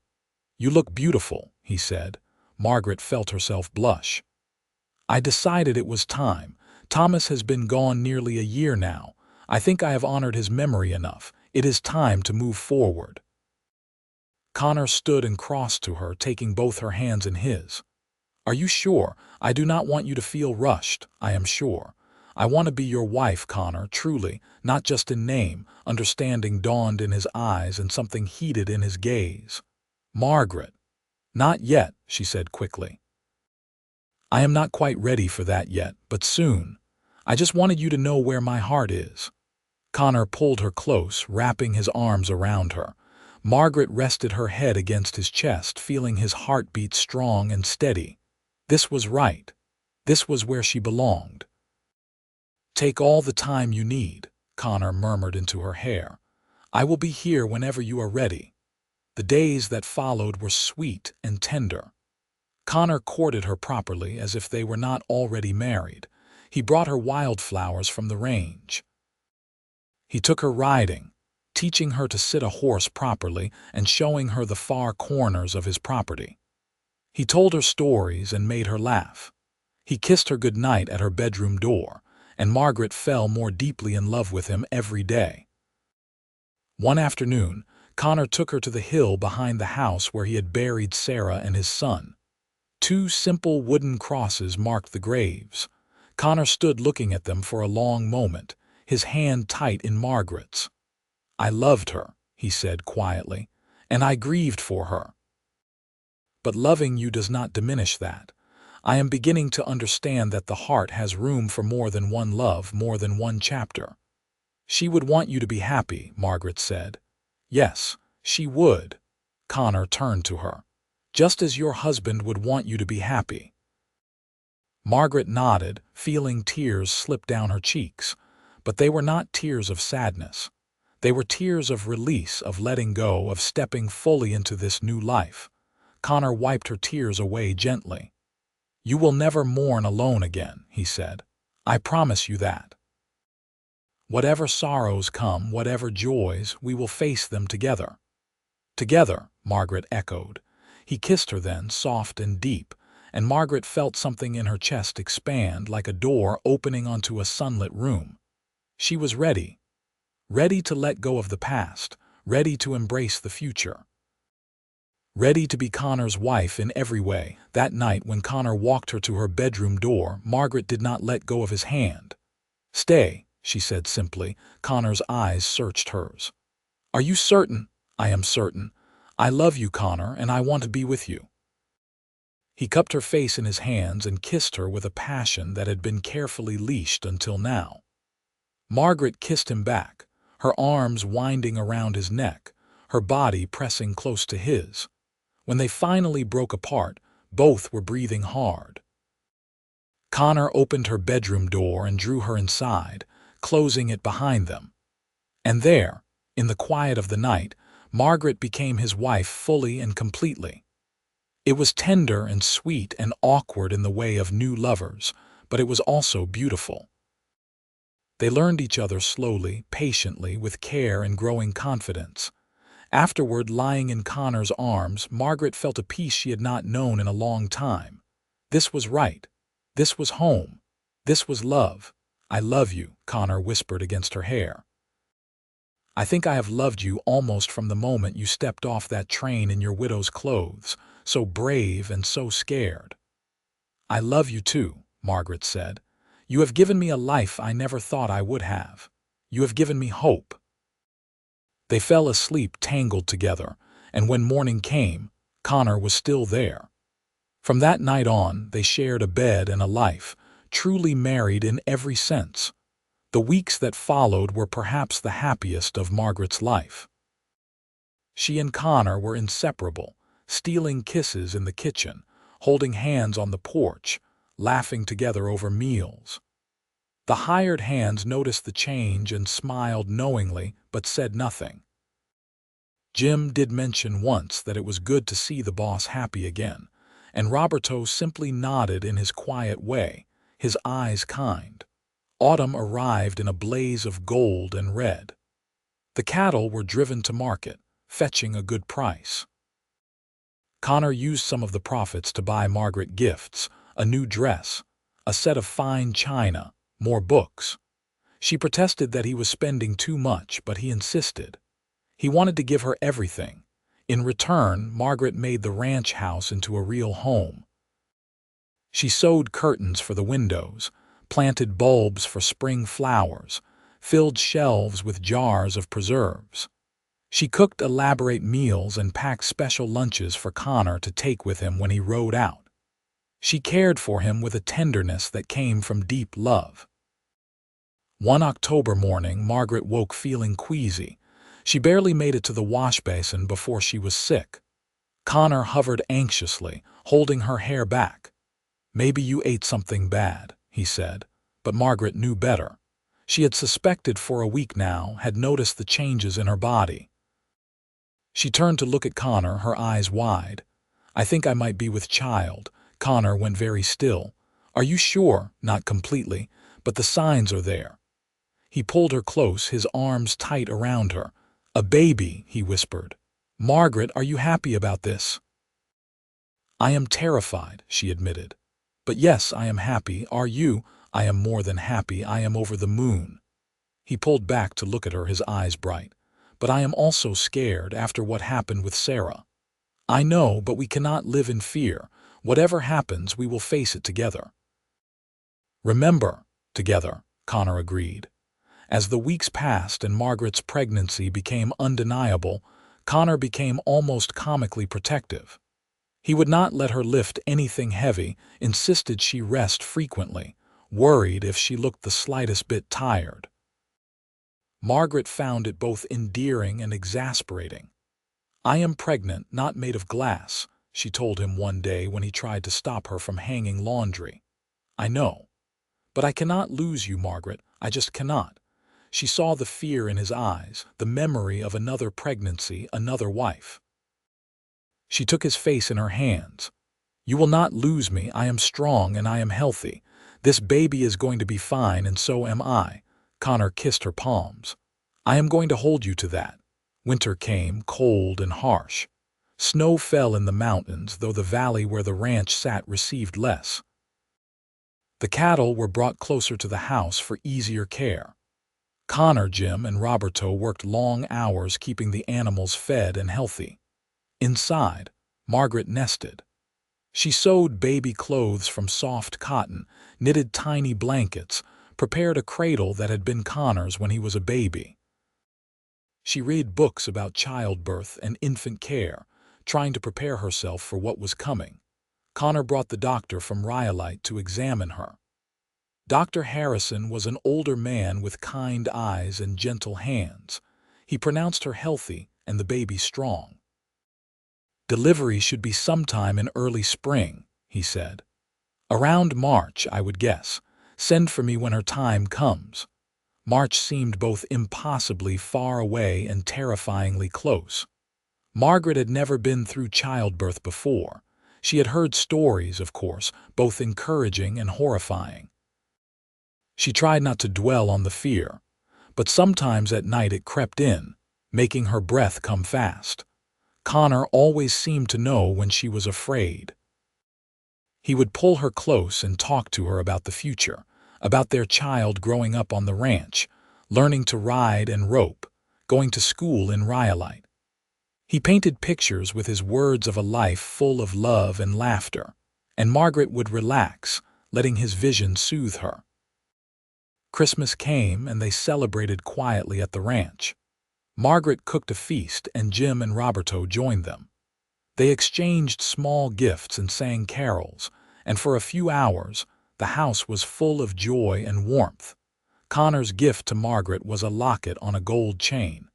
A: "You look beautiful," he said. Margaret felt herself blush. "I decided it was time. Thomas has been gone nearly a year now. I think I have honored his memory enough. It is time to move forward." Connor stood and crossed to her, taking both her hands in his. "Are you sure? I do not want you to feel rushed, I am sure. I want to be your wife, Connor, truly, not just in name." Understanding dawned in his eyes and something heated in his gaze. "Margaret." "Not yet," she said quickly. "I am not quite ready for that yet, but soon. I just wanted you to know where my heart is." Connor pulled her close, wrapping his arms around her. Margaret rested her head against his chest, feeling his heartbeat strong and steady. This was right. This was where she belonged. "Take all the time you need," Connor murmured into her hair. "I will be here whenever you are ready." The days that followed were sweet and tender. Connor courted her properly, as if they were not already married. He brought her wildflowers from the range. He took her riding, teaching her to sit a horse properly and showing her the far corners of his property. He told her stories and made her laugh. He kissed her good night at her bedroom door, and Margaret fell more deeply in love with him every day. One afternoon, Connor took her to the hill behind the house where he had buried Sarah and his son. 2 simple wooden crosses marked the graves. Connor stood looking at them for a long moment, his hand tight in Margaret's. "I loved her," he said quietly, "and I grieved for her. But loving you does not diminish that. I am beginning to understand that the heart has room for more than one love, more than one chapter." "She would want you to be happy," Margaret said. "Yes, she would." Connor turned to her. "Just as your husband would want you to be happy." Margaret nodded, feeling tears slip down her cheeks. But they were not tears of sadness. They were tears of release, of letting go, of stepping fully into this new life. Connor wiped her tears away gently. "You will never mourn alone again," he said. "I promise you that. Whatever sorrows come, whatever joys, we will face them together." "Together," Margaret echoed. He kissed her then, soft and deep, and Margaret felt something in her chest expand like a door opening onto a sunlit room. She was ready. Ready to let go of the past, ready to embrace the future. Ready to be Connor's wife in every way. That night when Connor walked her to her bedroom door, Margaret did not let go of his hand. "Stay," she said simply. Connor's eyes searched hers. "Are you certain?" "I am certain. I love you, Connor, and I want to be with you." He cupped her face in his hands and kissed her with a passion that had been carefully leashed until now. Margaret kissed him back, her arms winding around his neck, her body pressing close to his. When they finally broke apart, both were breathing hard. Connor opened her bedroom door and drew her inside, closing it behind them. And there, in the quiet of the night, Margaret became his wife fully and completely. It was tender and sweet and awkward in the way of new lovers, but it was also beautiful. They learned each other slowly, patiently, with care and growing confidence. Afterward, lying in Connor's arms, Margaret felt a peace she had not known in a long time. This was right. This was home. This was love. "I love you," Connor whispered against her hair. "I think I have loved you almost from the moment you stepped off that train in your widow's clothes, so brave and so scared." "I love you too," Margaret said. You have given me a life I never thought I would have. You have given me hope." They fell asleep tangled together, and when morning came, Connor was still there. From that night on, they shared a bed and a life, truly married in every sense. The weeks that followed were perhaps the happiest of Margaret's life. She and Connor were inseparable, stealing kisses in the kitchen, holding hands on the porch, laughing together over meals. The hired hands noticed the change and smiled knowingly, but said nothing. Jim did mention once that it was good to see the boss happy again, and Roberto simply nodded in his quiet way, his eyes kind. Autumn arrived in a blaze of gold and red. The cattle were driven to market, fetching a good price. Connor used some of the profits to buy Margaret gifts, a new dress, a set of fine china, more books. She protested that he was spending too much, but he insisted. He wanted to give her everything. In return, Margaret made the ranch house into a real home. She sewed curtains for the windows, planted bulbs for spring flowers, filled shelves with jars of preserves. She cooked elaborate meals and packed special lunches for Connor to take with him when he rode out. She cared for him with a tenderness that came from deep love. One October morning, Margaret woke feeling queasy. She barely made it to the wash basin before she was sick. Connor hovered anxiously, holding her hair back. "Maybe you ate something bad," he said, but Margaret knew better. She had suspected for a week now, had noticed the changes in her body. She turned to look at Connor, her eyes wide. "I think I might be with child." Connor went very still. "Are you sure?" "Not completely, but the signs are there." He pulled her close, his arms tight around her. "A baby," he whispered. "Margaret, are you happy about this?" "I am terrified," she admitted. "But yes, I am happy. Are you?" "I am more than happy. I am over the moon." He pulled back to look at her, his eyes bright. "But I am also scared after what happened with Sarah." "I know, but we cannot live in fear. Whatever happens, we will face it together." "Remember, together," Connor agreed. As the weeks passed and Margaret's pregnancy became undeniable, Connor became almost comically protective. He would not let her lift anything heavy, insisted she rest frequently, worried if she looked the slightest bit tired. Margaret found it both endearing and exasperating. "I am pregnant, not made of glass," she told him one day when he tried to stop her from hanging laundry. "I know. But I cannot lose you, Margaret. I just cannot." She saw the fear in his eyes, the memory of another pregnancy, another wife. She took his face in her hands. "You will not lose me. I am strong and I am healthy. This baby is going to be fine, and so am I." Connor kissed her palms. "I am going to hold you to that." Winter came, cold and harsh. Snow fell in the mountains, though the valley where the ranch sat received less. The cattle were brought closer to the house for easier care. Connor, Jim, and Roberto worked long hours keeping the animals fed and healthy. Inside, Margaret nested. She sewed baby clothes from soft cotton, knitted tiny blankets, prepared a cradle that had been Connor's when he was a baby. She read books about childbirth and infant care, trying to prepare herself for what was coming. Connor brought the doctor from Rhyolite to examine her. Dr. Harrison was an older man with kind eyes and gentle hands. He pronounced her healthy and the baby strong. "Delivery should be sometime in early spring," he said. "Around March, I would guess. Send for me when her time comes." March seemed both impossibly far away and terrifyingly close. Margaret had never been through childbirth before. She had heard stories, of course, both encouraging and horrifying. She tried not to dwell on the fear, but sometimes at night it crept in, making her breath come fast. Connor always seemed to know when she was afraid. He would pull her close and talk to her about the future, about their child growing up on the ranch, learning to ride and rope, going to school in Rhyolite. He painted pictures with his words of a life full of love and laughter, and Margaret would relax, letting his vision soothe her. Christmas came and they celebrated quietly at the ranch. Margaret cooked a feast and Jim and Roberto joined them. They exchanged small gifts and sang carols, and for a few hours, the house was full of joy and warmth. Connor's gift to Margaret was a locket on a gold chain.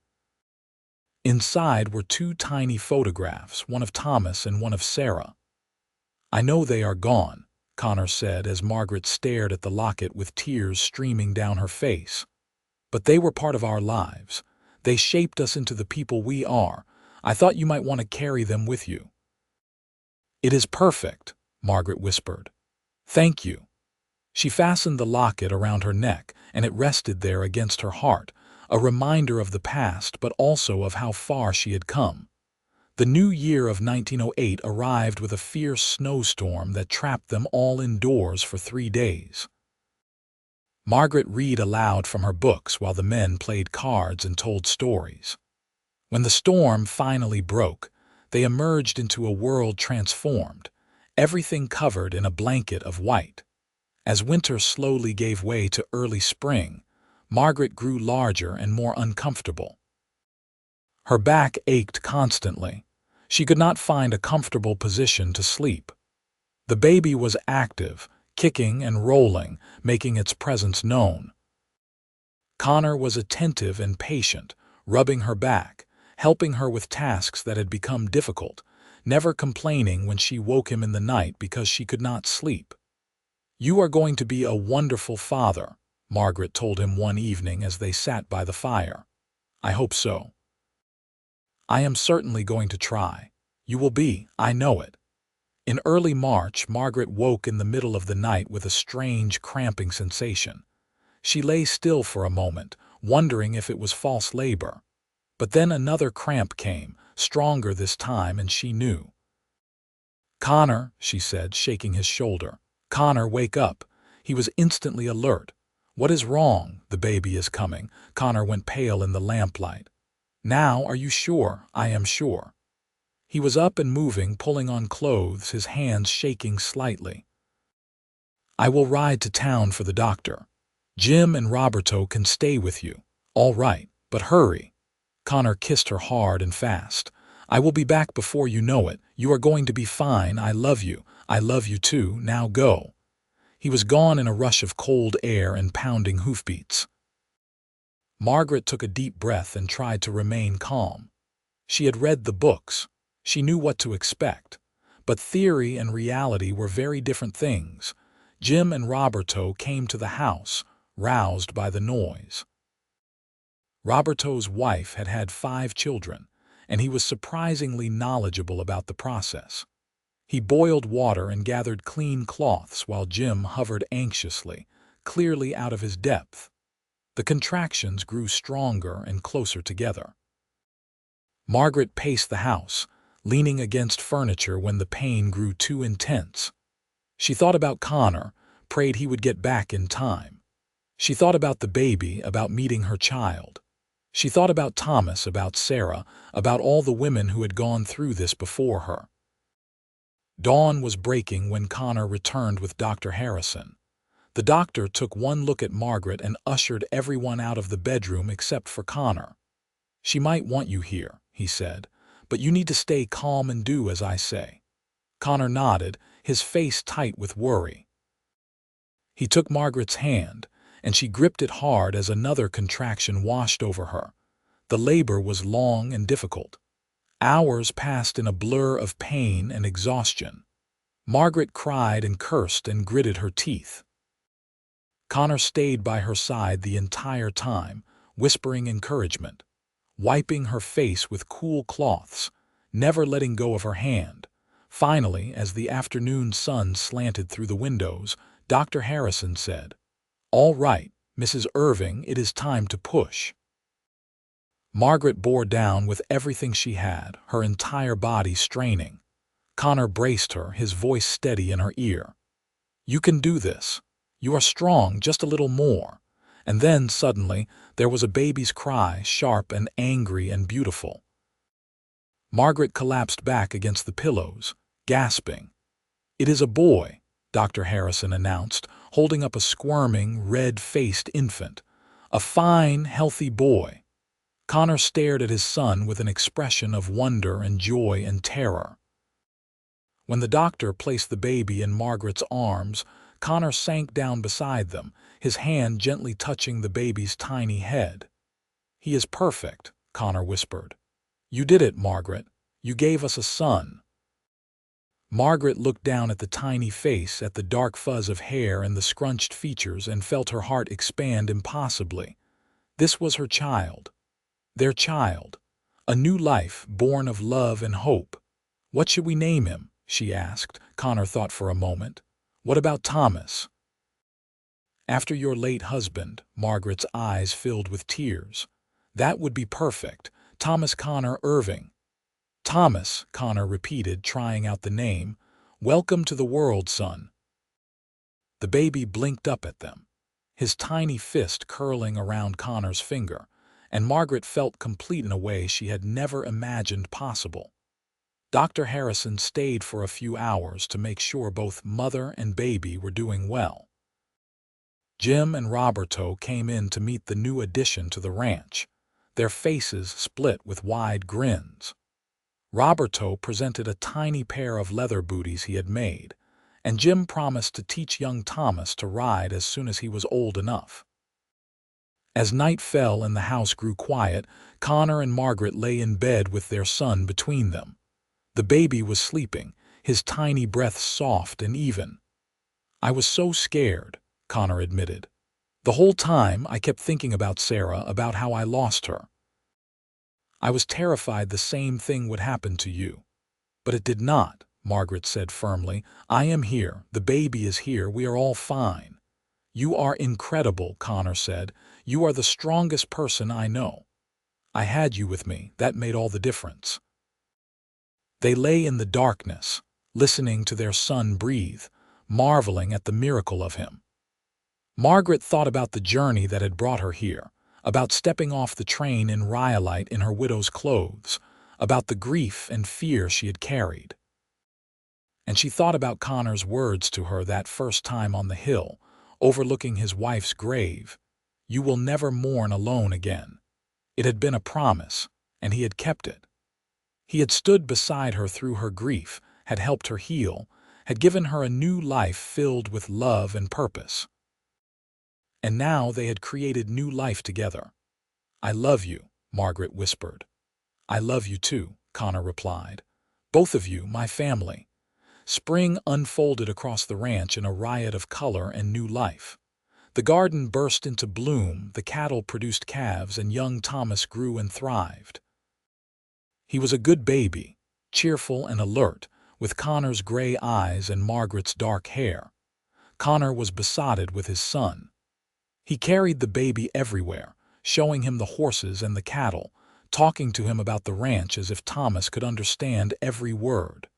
A: Inside were two tiny photographs, one of Thomas and one of Sarah. "I know they are gone," Connor said as Margaret stared at the locket with tears streaming down her face. "But they were part of our lives. They shaped us into the people we are. I thought you might want to carry them with you." "It is perfect," Margaret whispered. "Thank you." She fastened the locket around her neck, and it rested there against her heart, a reminder of the past but also of how far she had come. The new year of 1908 arrived with a fierce snowstorm that trapped them all indoors for 3 days. Margaret read aloud from her books while the men played cards and told stories. When the storm finally broke, they emerged into a world transformed, everything covered in a blanket of white. As winter slowly gave way to early spring, Margaret grew larger and more uncomfortable. Her back ached constantly. She could not find a comfortable position to sleep. The baby was active, kicking and rolling, making its presence known. Connor was attentive and patient, rubbing her back, helping her with tasks that had become difficult, never complaining when she woke him in the night because she could not sleep. "You are going to be a wonderful father," Margaret told him one evening as they sat by the fire. "I hope so." "I am certainly going to try. You will be, I know it." In early March, Margaret woke in the middle of the night with a strange, cramping sensation. She lay still for a moment, wondering if it was false labor. But then another cramp came, stronger this time, and she knew. "Connor," she said, shaking his shoulder. "Connor, wake up." He was instantly alert. "What is wrong?" "The baby is coming." Connor went pale in the lamplight. "Now, are you sure?" "I am sure." He was up and moving, pulling on clothes, his hands shaking slightly. "I will ride to town for the doctor. Jim and Roberto can stay with you." "All right, but hurry." Connor kissed her hard and fast. "I will be back before you know it. You are going to be fine. I love you. I love you too. Now go." He was gone in a rush of cold air and pounding hoofbeats. Margaret took a deep breath and tried to remain calm. She had read the books. She knew what to expect. But theory and reality were very different things. Jim and Roberto came to the house, roused by the noise. Roberto's wife had had 5 children, and he was surprisingly knowledgeable about the process. He boiled water and gathered clean cloths while Jim hovered anxiously, clearly out of his depth. The contractions grew stronger and closer together. Margaret paced the house, leaning against furniture when the pain grew too intense. She thought about Connor, prayed he would get back in time. She thought about the baby, about meeting her child. She thought about Thomas, about Sarah, about all the women who had gone through this before her. Dawn was breaking when Connor returned with Dr. Harrison. The doctor took one look at Margaret and ushered everyone out of the bedroom except for Connor. "She might want you here," he said, "but you need to stay calm and do as I say." Connor nodded, his face tight with worry. He took Margaret's hand, and she gripped it hard as another contraction washed over her. The labor was long and difficult. Hours passed in a blur of pain and exhaustion. Margaret cried and cursed and gritted her teeth. Connor stayed by her side the entire time, whispering encouragement, wiping her face with cool cloths, never letting go of her hand. Finally, as the afternoon sun slanted through the windows, Dr. Harrison said, "All right, Mrs. Irving, it is time to push." Margaret bore down with everything she had, her entire body straining. Connor braced her, his voice steady in her ear. "You can do this. You are strong, just a little more." And then, suddenly, there was a baby's cry, sharp and angry and beautiful. Margaret collapsed back against the pillows, gasping. "It is a boy," Dr. Harrison announced, holding up a squirming, red-faced infant, a fine, healthy boy. Connor stared at his son with an expression of wonder and joy and terror. When the doctor placed the baby in Margaret's arms, Connor sank down beside them, his hand gently touching the baby's tiny head. "He is perfect," Connor whispered. "You did it, Margaret. You gave us a son." Margaret looked down at the tiny face, at the dark fuzz of hair and the scrunched features, and felt her heart expand impossibly. This was her child. Their child. A new life born of love and hope. "What should we name him?" she asked. Connor thought for a moment. "What about Thomas?" "After your late husband," Margaret's eyes filled with tears. "That would be perfect. Thomas Connor Irving." "Thomas," Connor repeated, trying out the name. "Welcome to the world, son." The baby blinked up at them, his tiny fist curling around Connor's finger, and Margaret felt complete in a way she had never imagined possible. Dr. Harrison stayed for a few hours to make sure both mother and baby were doing well. Jim and Roberto came in to meet the new addition to the ranch, their faces split with wide grins. Roberto presented a tiny pair of leather booties he had made, and Jim promised to teach young Thomas to ride as soon as he was old enough. As night fell and the house grew quiet, Connor and Margaret lay in bed with their son between them. The baby was sleeping, his tiny breath soft and even. "I was so scared," Connor admitted. "The whole time I kept thinking about Sarah, about how I lost her. I was terrified the same thing would happen to you." "But it did not," Margaret said firmly. "I am here, the baby is here, we are all fine." "You are incredible," Connor said. "You are the strongest person I know. I had you with me, that made all the difference." They lay in the darkness, listening to their son breathe, marveling at the miracle of him. Margaret thought about the journey that had brought her here, about stepping off the train in Rhyolite in her widow's clothes, about the grief and fear she had carried. And she thought about Connor's words to her that first time on the hill, overlooking his wife's grave. "You will never mourn alone again." It had been a promise, and he had kept it. He had stood beside her through her grief, had helped her heal, had given her a new life filled with love and purpose. And now they had created new life together. "I love you," Margaret whispered. "I love you too," Connor replied. "Both of you, my family." Spring unfolded across the ranch in a riot of color and new life. The garden burst into bloom, the cattle produced calves, and young Thomas grew and thrived. He was a good baby, cheerful and alert, with Connor's gray eyes and Margaret's dark hair. Connor was besotted with his son. He carried the baby everywhere, showing him the horses and the cattle, talking to him about the ranch as if Thomas could understand every word.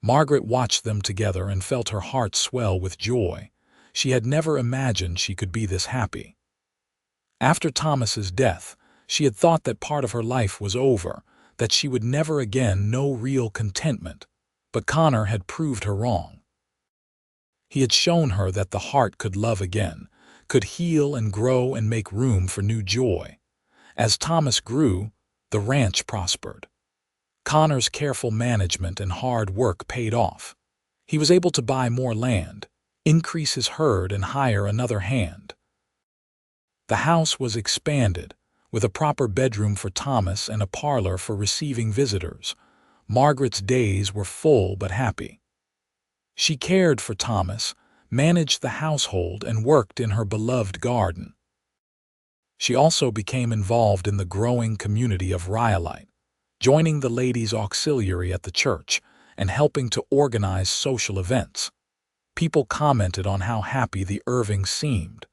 A: Margaret watched them together and felt her heart swell with joy. She had never imagined she could be this happy. After Thomas's death, she had thought that part of her life was over, that she would never again know real contentment, but Connor had proved her wrong. He had shown her that the heart could love again, could heal and grow and make room for new joy. As Thomas grew, the ranch prospered. Connor's careful management and hard work paid off. He was able to buy more land, increase his herd, and hire another hand. The house was expanded, with a proper bedroom for Thomas and a parlor for receiving visitors. Margaret's days were full but happy. She cared for Thomas, managed the household, and worked in her beloved garden. She also became involved in the growing community of Rhyolite, joining the ladies' auxiliary at the church and helping to organize social events. People commented on how happy the Irvings seemed,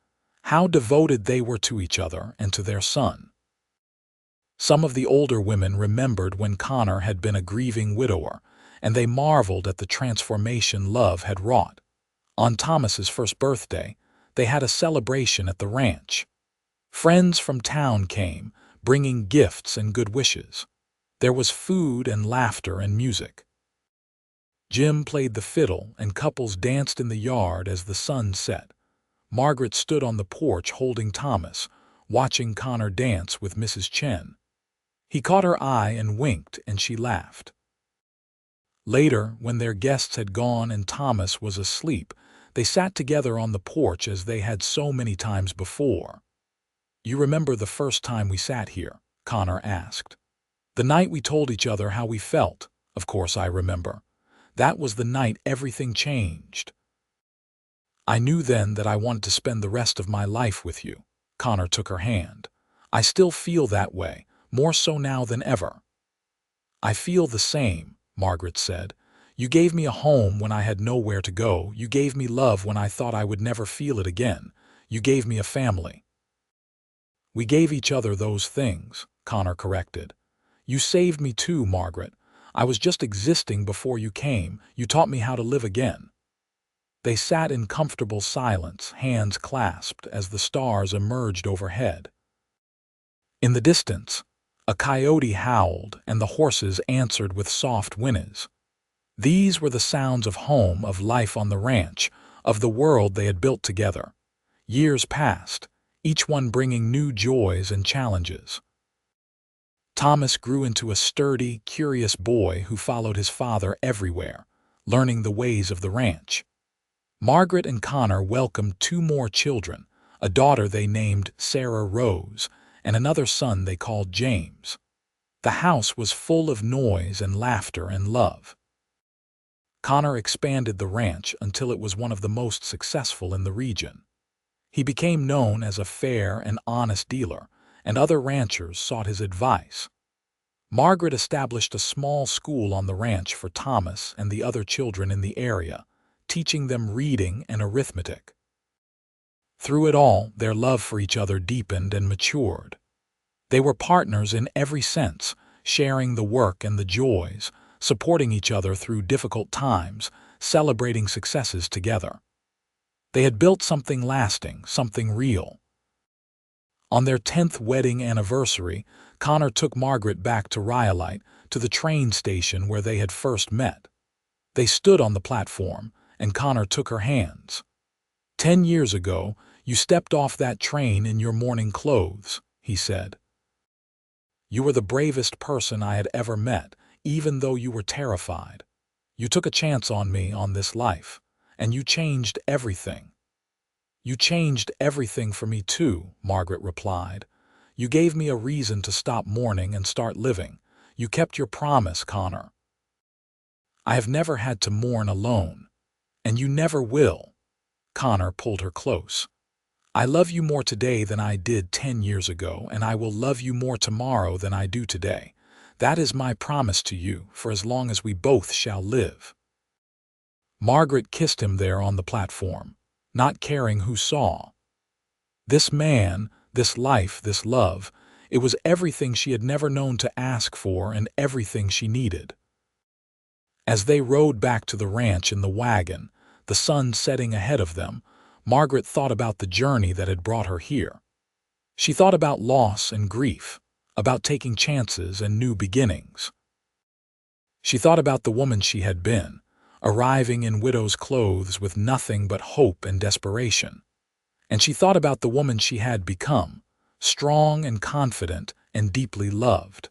A: how devoted they were to each other and to their son. Some of the older women remembered when Connor had been a grieving widower, and they marveled at the transformation love had wrought. On Thomas's first birthday, they had a celebration at the ranch. Friends from town came, bringing gifts and good wishes. There was food and laughter and music. Jim played the fiddle, and couples danced in the yard as the sun set. Margaret stood on the porch holding Thomas, watching Connor dance with Mrs. Chen. He caught her eye and winked, and she laughed. Later, when their guests had gone and Thomas was asleep, they sat together on the porch as they had so many times before. "You remember the first time we sat here?" Connor asked. "The night we told each other how we felt." "Of course I remember. That was the night everything changed. I knew then that I wanted to spend the rest of my life with you." Connor took her hand. "I still feel that way, more so now than ever." "I feel the same," Margaret said. "You gave me a home when I had nowhere to go. You gave me love when I thought I would never feel it again. You gave me a family." "We gave each other those things," Connor corrected. "You saved me too, Margaret. I was just existing before you came. You taught me how to live again." They sat in comfortable silence, hands clasped, as the stars emerged overhead. In the distance, a coyote howled, and the horses answered with soft whinnies. These were the sounds of home, of life on the ranch, of the world they had built together. Years passed, each one bringing new joys and challenges. Thomas grew into a sturdy, curious boy who followed his father everywhere, learning the ways of the ranch. Margaret and Connor welcomed 2 more children, a daughter they named Sarah Rose, and another son they called James. The house was full of noise and laughter and love. Connor expanded the ranch until it was one of the most successful in the region. He became known as a fair and honest dealer, and other ranchers sought his advice. Margaret established a small school on the ranch for Thomas and the other children in the area, teaching them reading and arithmetic. Through it all, their love for each other deepened and matured. They were partners in every sense, sharing the work and the joys, supporting each other through difficult times, celebrating successes together. They had built something lasting, something real. On their 10th wedding anniversary, Connor took Margaret back to Rhyolite, to the train station where they had first met. They stood on the platform, and Connor took her hands. "10 years ago, you stepped off that train in your mourning clothes," he said. "You were the bravest person I had ever met, even though you were terrified. You took a chance on me, on this life, and you changed everything." "You changed everything for me too," Margaret replied. "You gave me a reason to stop mourning and start living. You kept your promise, Connor. I have never had to mourn alone, and you never will." Connor pulled her close. "I love you more today than I did 10 years ago, and I will love you more tomorrow than I do today. That is my promise to you, for as long as we both shall live." Margaret kissed him there on the platform, not caring who saw. This man, this life, this love, it was everything she had never known to ask for and everything she needed. As they rode back to the ranch in the wagon, the sun setting ahead of them, Margaret thought about the journey that had brought her here. She thought about loss and grief, about taking chances and new beginnings. She thought about the woman she had been, arriving in widow's clothes with nothing but hope and desperation. And she thought about the woman she had become, strong and confident and deeply loved.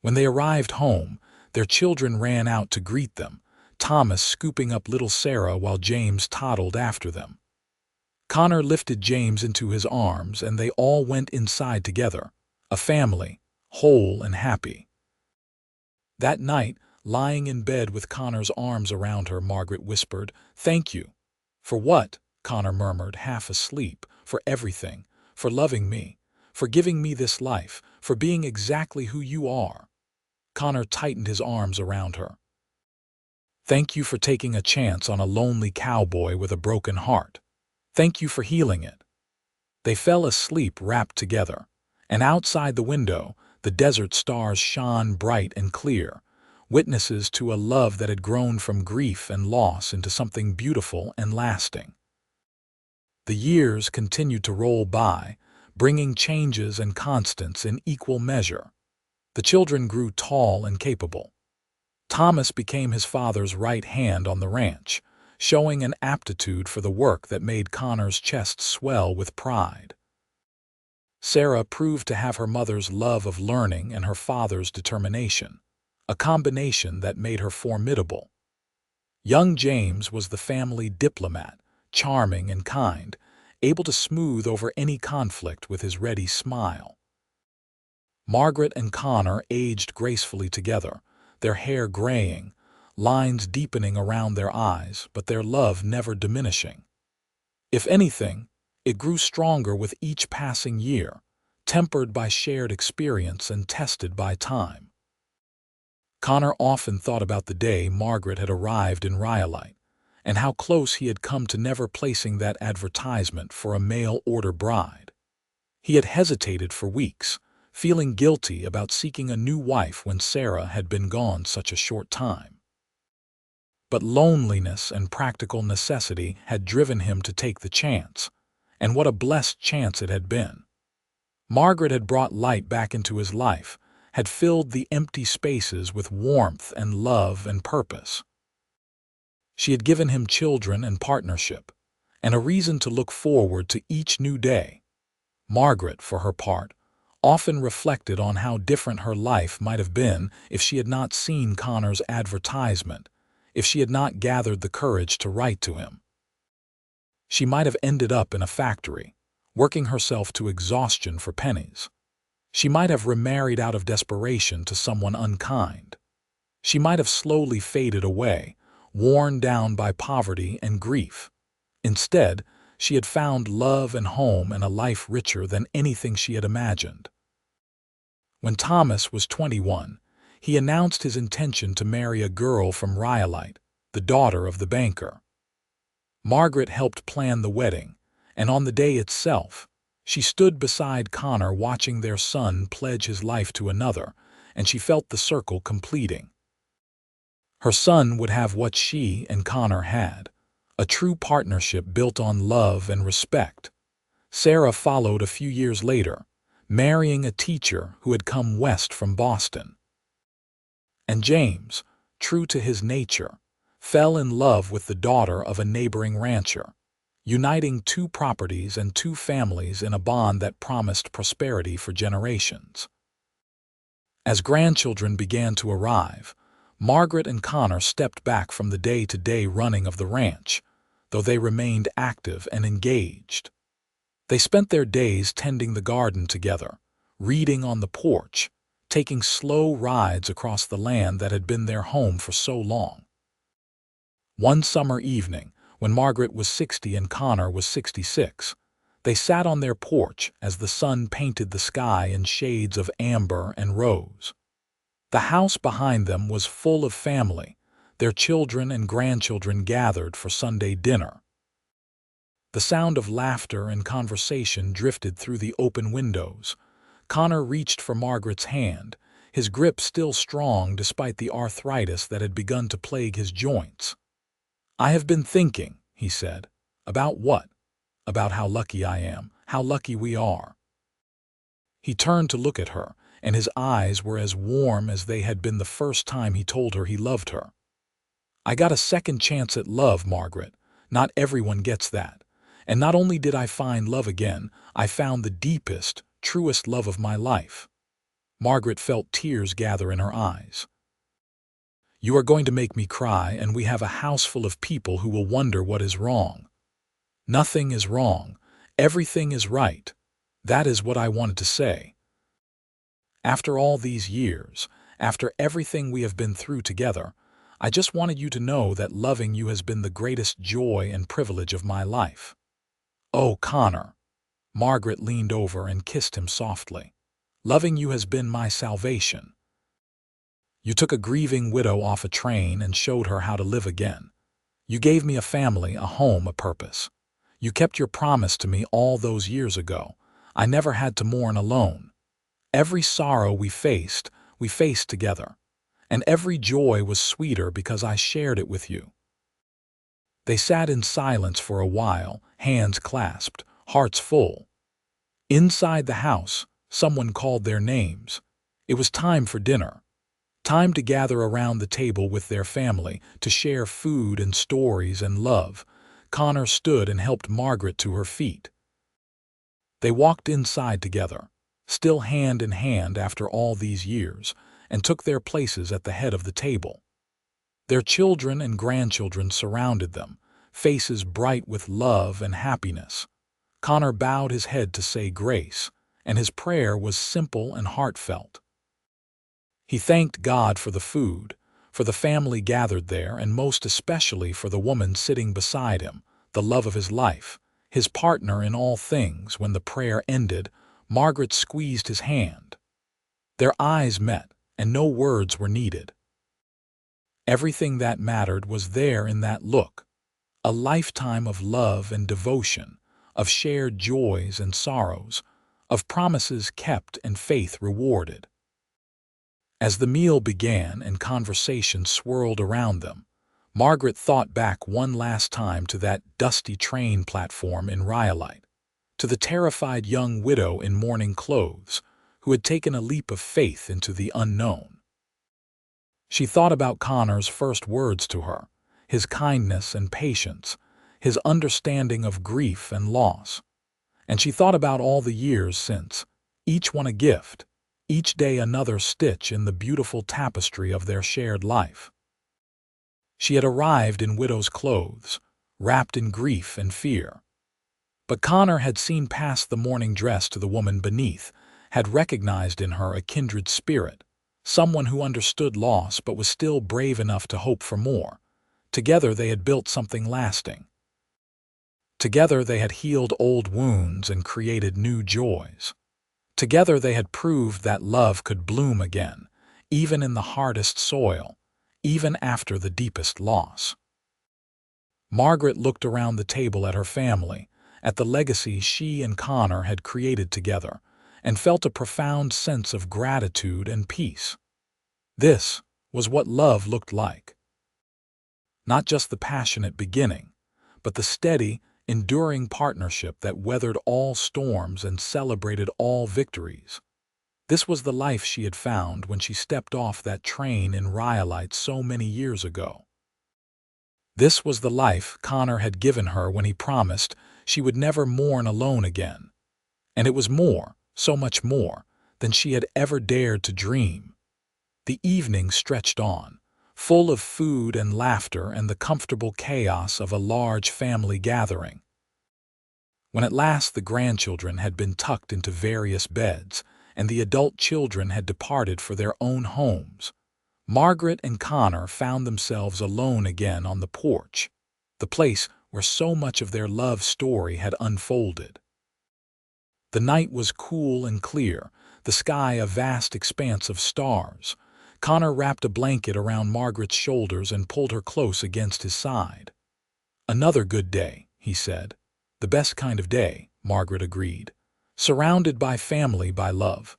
A: When they arrived home, their children ran out to greet them, Thomas scooping up little Sarah while James toddled after them. Connor lifted James into his arms, and they all went inside together, a family, whole and happy. That night, lying in bed with Connor's arms around her, Margaret whispered, "Thank you." "For what?" Connor murmured, half asleep. "For everything. For loving me. For giving me this life. For being exactly who you are." Connor tightened his arms around her. "Thank you for taking a chance on a lonely cowboy with a broken heart. Thank you for healing it." They fell asleep wrapped together, and outside the window, the desert stars shone bright and clear, witnesses to a love that had grown from grief and loss into something beautiful and lasting. The years continued to roll by, bringing changes and constants in equal measure. The children grew tall and capable. Thomas became his father's right hand on the ranch, showing an aptitude for the work that made Connor's chest swell with pride. Sarah proved to have her mother's love of learning and her father's determination, a combination that made her formidable. Young James was the family diplomat, charming and kind, able to smooth over any conflict with his ready smile. Margaret and Connor aged gracefully together, their hair graying, lines deepening around their eyes, but their love never diminishing. If anything, it grew stronger with each passing year, tempered by shared experience and tested by time. Connor often thought about the day Margaret had arrived in Rhyolite, and how close he had come to never placing that advertisement for a mail-order bride. He had hesitated for weeks, feeling guilty about seeking a new wife when Sarah had been gone such a short time. But loneliness and practical necessity had driven him to take the chance, and what a blessed chance it had been. Margaret had brought light back into his life, had filled the empty spaces with warmth and love and purpose. She had given him children and partnership, and a reason to look forward to each new day. Margaret, for her part, often reflected on how different her life might have been if she had not seen Connor's advertisement, if she had not gathered the courage to write to him. She might have ended up in a factory, working herself to exhaustion for pennies. She might have remarried out of desperation to someone unkind. She might have slowly faded away, worn down by poverty and grief. Instead, she had found love and home and a life richer than anything she had imagined. When Thomas was 21, he announced his intention to marry a girl from Rhyolite, the daughter of the banker. Margaret helped plan the wedding, and on the day itself, she stood beside Connor watching their son pledge his life to another, and she felt the circle completing. Her son would have what she and Connor had, a true partnership built on love and respect. Sarah followed a few years later, marrying a teacher who had come west from Boston. And James, true to his nature, fell in love with the daughter of a neighboring rancher, uniting two properties and two families in a bond that promised prosperity for generations. As grandchildren began to arrive, Margaret and Connor stepped back from the day-to-day running of the ranch, though they remained active and engaged. They spent their days tending the garden together, reading on the porch, taking slow rides across the land that had been their home for so long. One summer evening, when Margaret was 60 and Connor was 66, they sat on their porch as the sun painted the sky in shades of amber and rose. The house behind them was full of family, their children and grandchildren gathered for Sunday dinner. The sound of laughter and conversation drifted through the open windows. Connor reached for Margaret's hand, his grip still strong despite the arthritis that had begun to plague his joints. "I have been thinking," he said. "About what?" "About how lucky I am, how lucky we are." He turned to look at her, and his eyes were as warm as they had been the first time he told her he loved her. "I got a second chance at love, Margaret. Not everyone gets that. And not only did I find love again, I found the deepest, truest love of my life." Margaret felt tears gather in her eyes. "You are going to make me cry, and we have a house full of people who will wonder what is wrong." "Nothing is wrong. Everything is right. That is what I wanted to say. After all these years, after everything we have been through together, I just wanted you to know that loving you has been the greatest joy and privilege of my life." "Oh, Connor." Margaret leaned over and kissed him softly. "Loving you has been my salvation. You took a grieving widow off a train and showed her how to live again. You gave me a family, a home, a purpose. You kept your promise to me all those years ago. I never had to mourn alone. Every sorrow we faced together. And every joy was sweeter because I shared it with you." They sat in silence for a while, hands clasped, hearts full. Inside the house, someone called their names. It was time for dinner. Time to gather around the table with their family, to share food and stories and love. Connor stood and helped Margaret to her feet. They walked inside together, still hand in hand after all these years, and took their places at the head of the table. Their children and grandchildren surrounded them, faces bright with love and happiness. Connor bowed his head to say grace, and his prayer was simple and heartfelt. He thanked God for the food, for the family gathered there, and most especially for the woman sitting beside him, the love of his life, his partner in all things. When the prayer ended, Margaret squeezed his hand. Their eyes met, and no words were needed. Everything that mattered was there in that look, a lifetime of love and devotion, of shared joys and sorrows, of promises kept and faith rewarded. As the meal began and conversation swirled around them, Margaret thought back one last time to that dusty train platform in Rhyolite, to the terrified young widow in mourning clothes who had taken a leap of faith into the unknown. She thought about Connor's first words to her, his kindness and patience, his understanding of grief and loss. And she thought about all the years since, each one a gift, each day another stitch in the beautiful tapestry of their shared life. She had arrived in widow's clothes, wrapped in grief and fear. But Connor had seen past the mourning dress to the woman beneath, had recognized in her a kindred spirit, someone who understood loss but was still brave enough to hope for more. Together they had built something lasting. Together they had healed old wounds and created new joys. Together they had proved that love could bloom again, even in the hardest soil, even after the deepest loss. Margaret looked around the table at her family, at the legacy she and Connor had created together, and felt a profound sense of gratitude and peace. This was what love looked like. Not just the passionate beginning, but the steady, enduring partnership that weathered all storms and celebrated all victories. This was the life she had found when she stepped off that train in Rhyolite so many years ago. This was the life Connor had given her when he promised she would never mourn alone again. And it was more, so much more, than she had ever dared to dream. The evening stretched on, full of food and laughter and the comfortable chaos of a large family gathering. When at last the grandchildren had been tucked into various beds and the adult children had departed for their own homes, Margaret and Connor found themselves alone again on the porch, the place where so much of their love story had unfolded. The night was cool and clear, the sky a vast expanse of stars. Connor wrapped a blanket around Margaret's shoulders and pulled her close against his side. "Another good day," he said. "The best kind of day," Margaret agreed. "Surrounded by family, by love.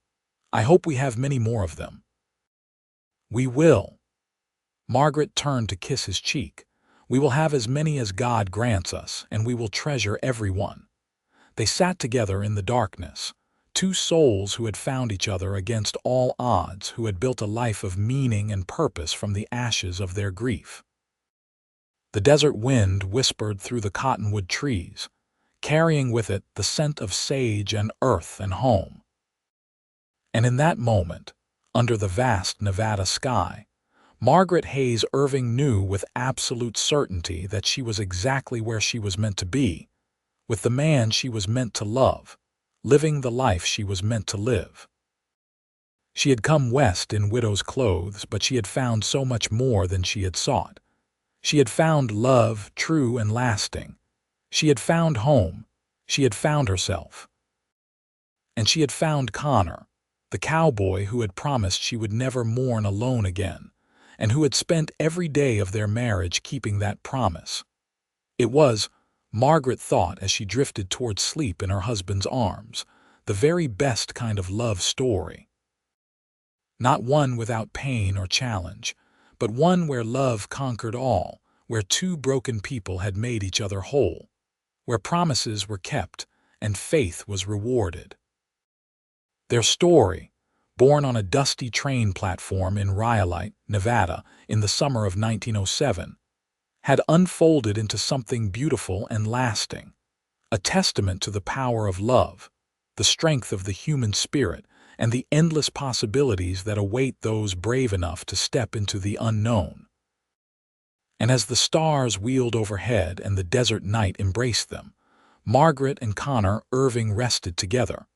A: I hope we have many more of them." "We will." Margaret turned to kiss his cheek. "We will have as many as God grants us, and we will treasure every one." They sat together in the darkness, two souls who had found each other against all odds, who had built a life of meaning and purpose from the ashes of their grief. The desert wind whispered through the cottonwood trees, carrying with it the scent of sage and earth and home. And in that moment, under the vast Nevada sky, Margaret Hayes Irving knew with absolute certainty that she was exactly where she was meant to be, with the man she was meant to love, living the life she was meant to live. She had come west in widow's clothes, but she had found so much more than she had sought. She had found love, true and lasting. She had found home. She had found herself. And she had found Connor, the cowboy who had promised she would never mourn alone again, and who had spent every day of their marriage keeping that promise. It was, Margaret thought as she drifted toward sleep in her husband's arms, the very best kind of love story. Not one without pain or challenge, but one where love conquered all, where two broken people had made each other whole, where promises were kept and faith was rewarded. Their story, born on a dusty train platform in Rhyolite, Nevada, in the summer of 1907, had unfolded into something beautiful and lasting, a testament to the power of love, the strength of the human spirit, and the endless possibilities that await those brave enough to step into the unknown. And as the stars wheeled overhead and the desert night embraced them, Margaret and Connor Irving rested together,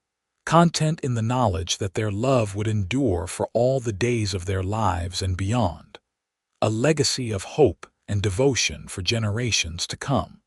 A: content in the knowledge that their love would endure for all the days of their lives and beyond, a legacy of hope and devotion for generations to come.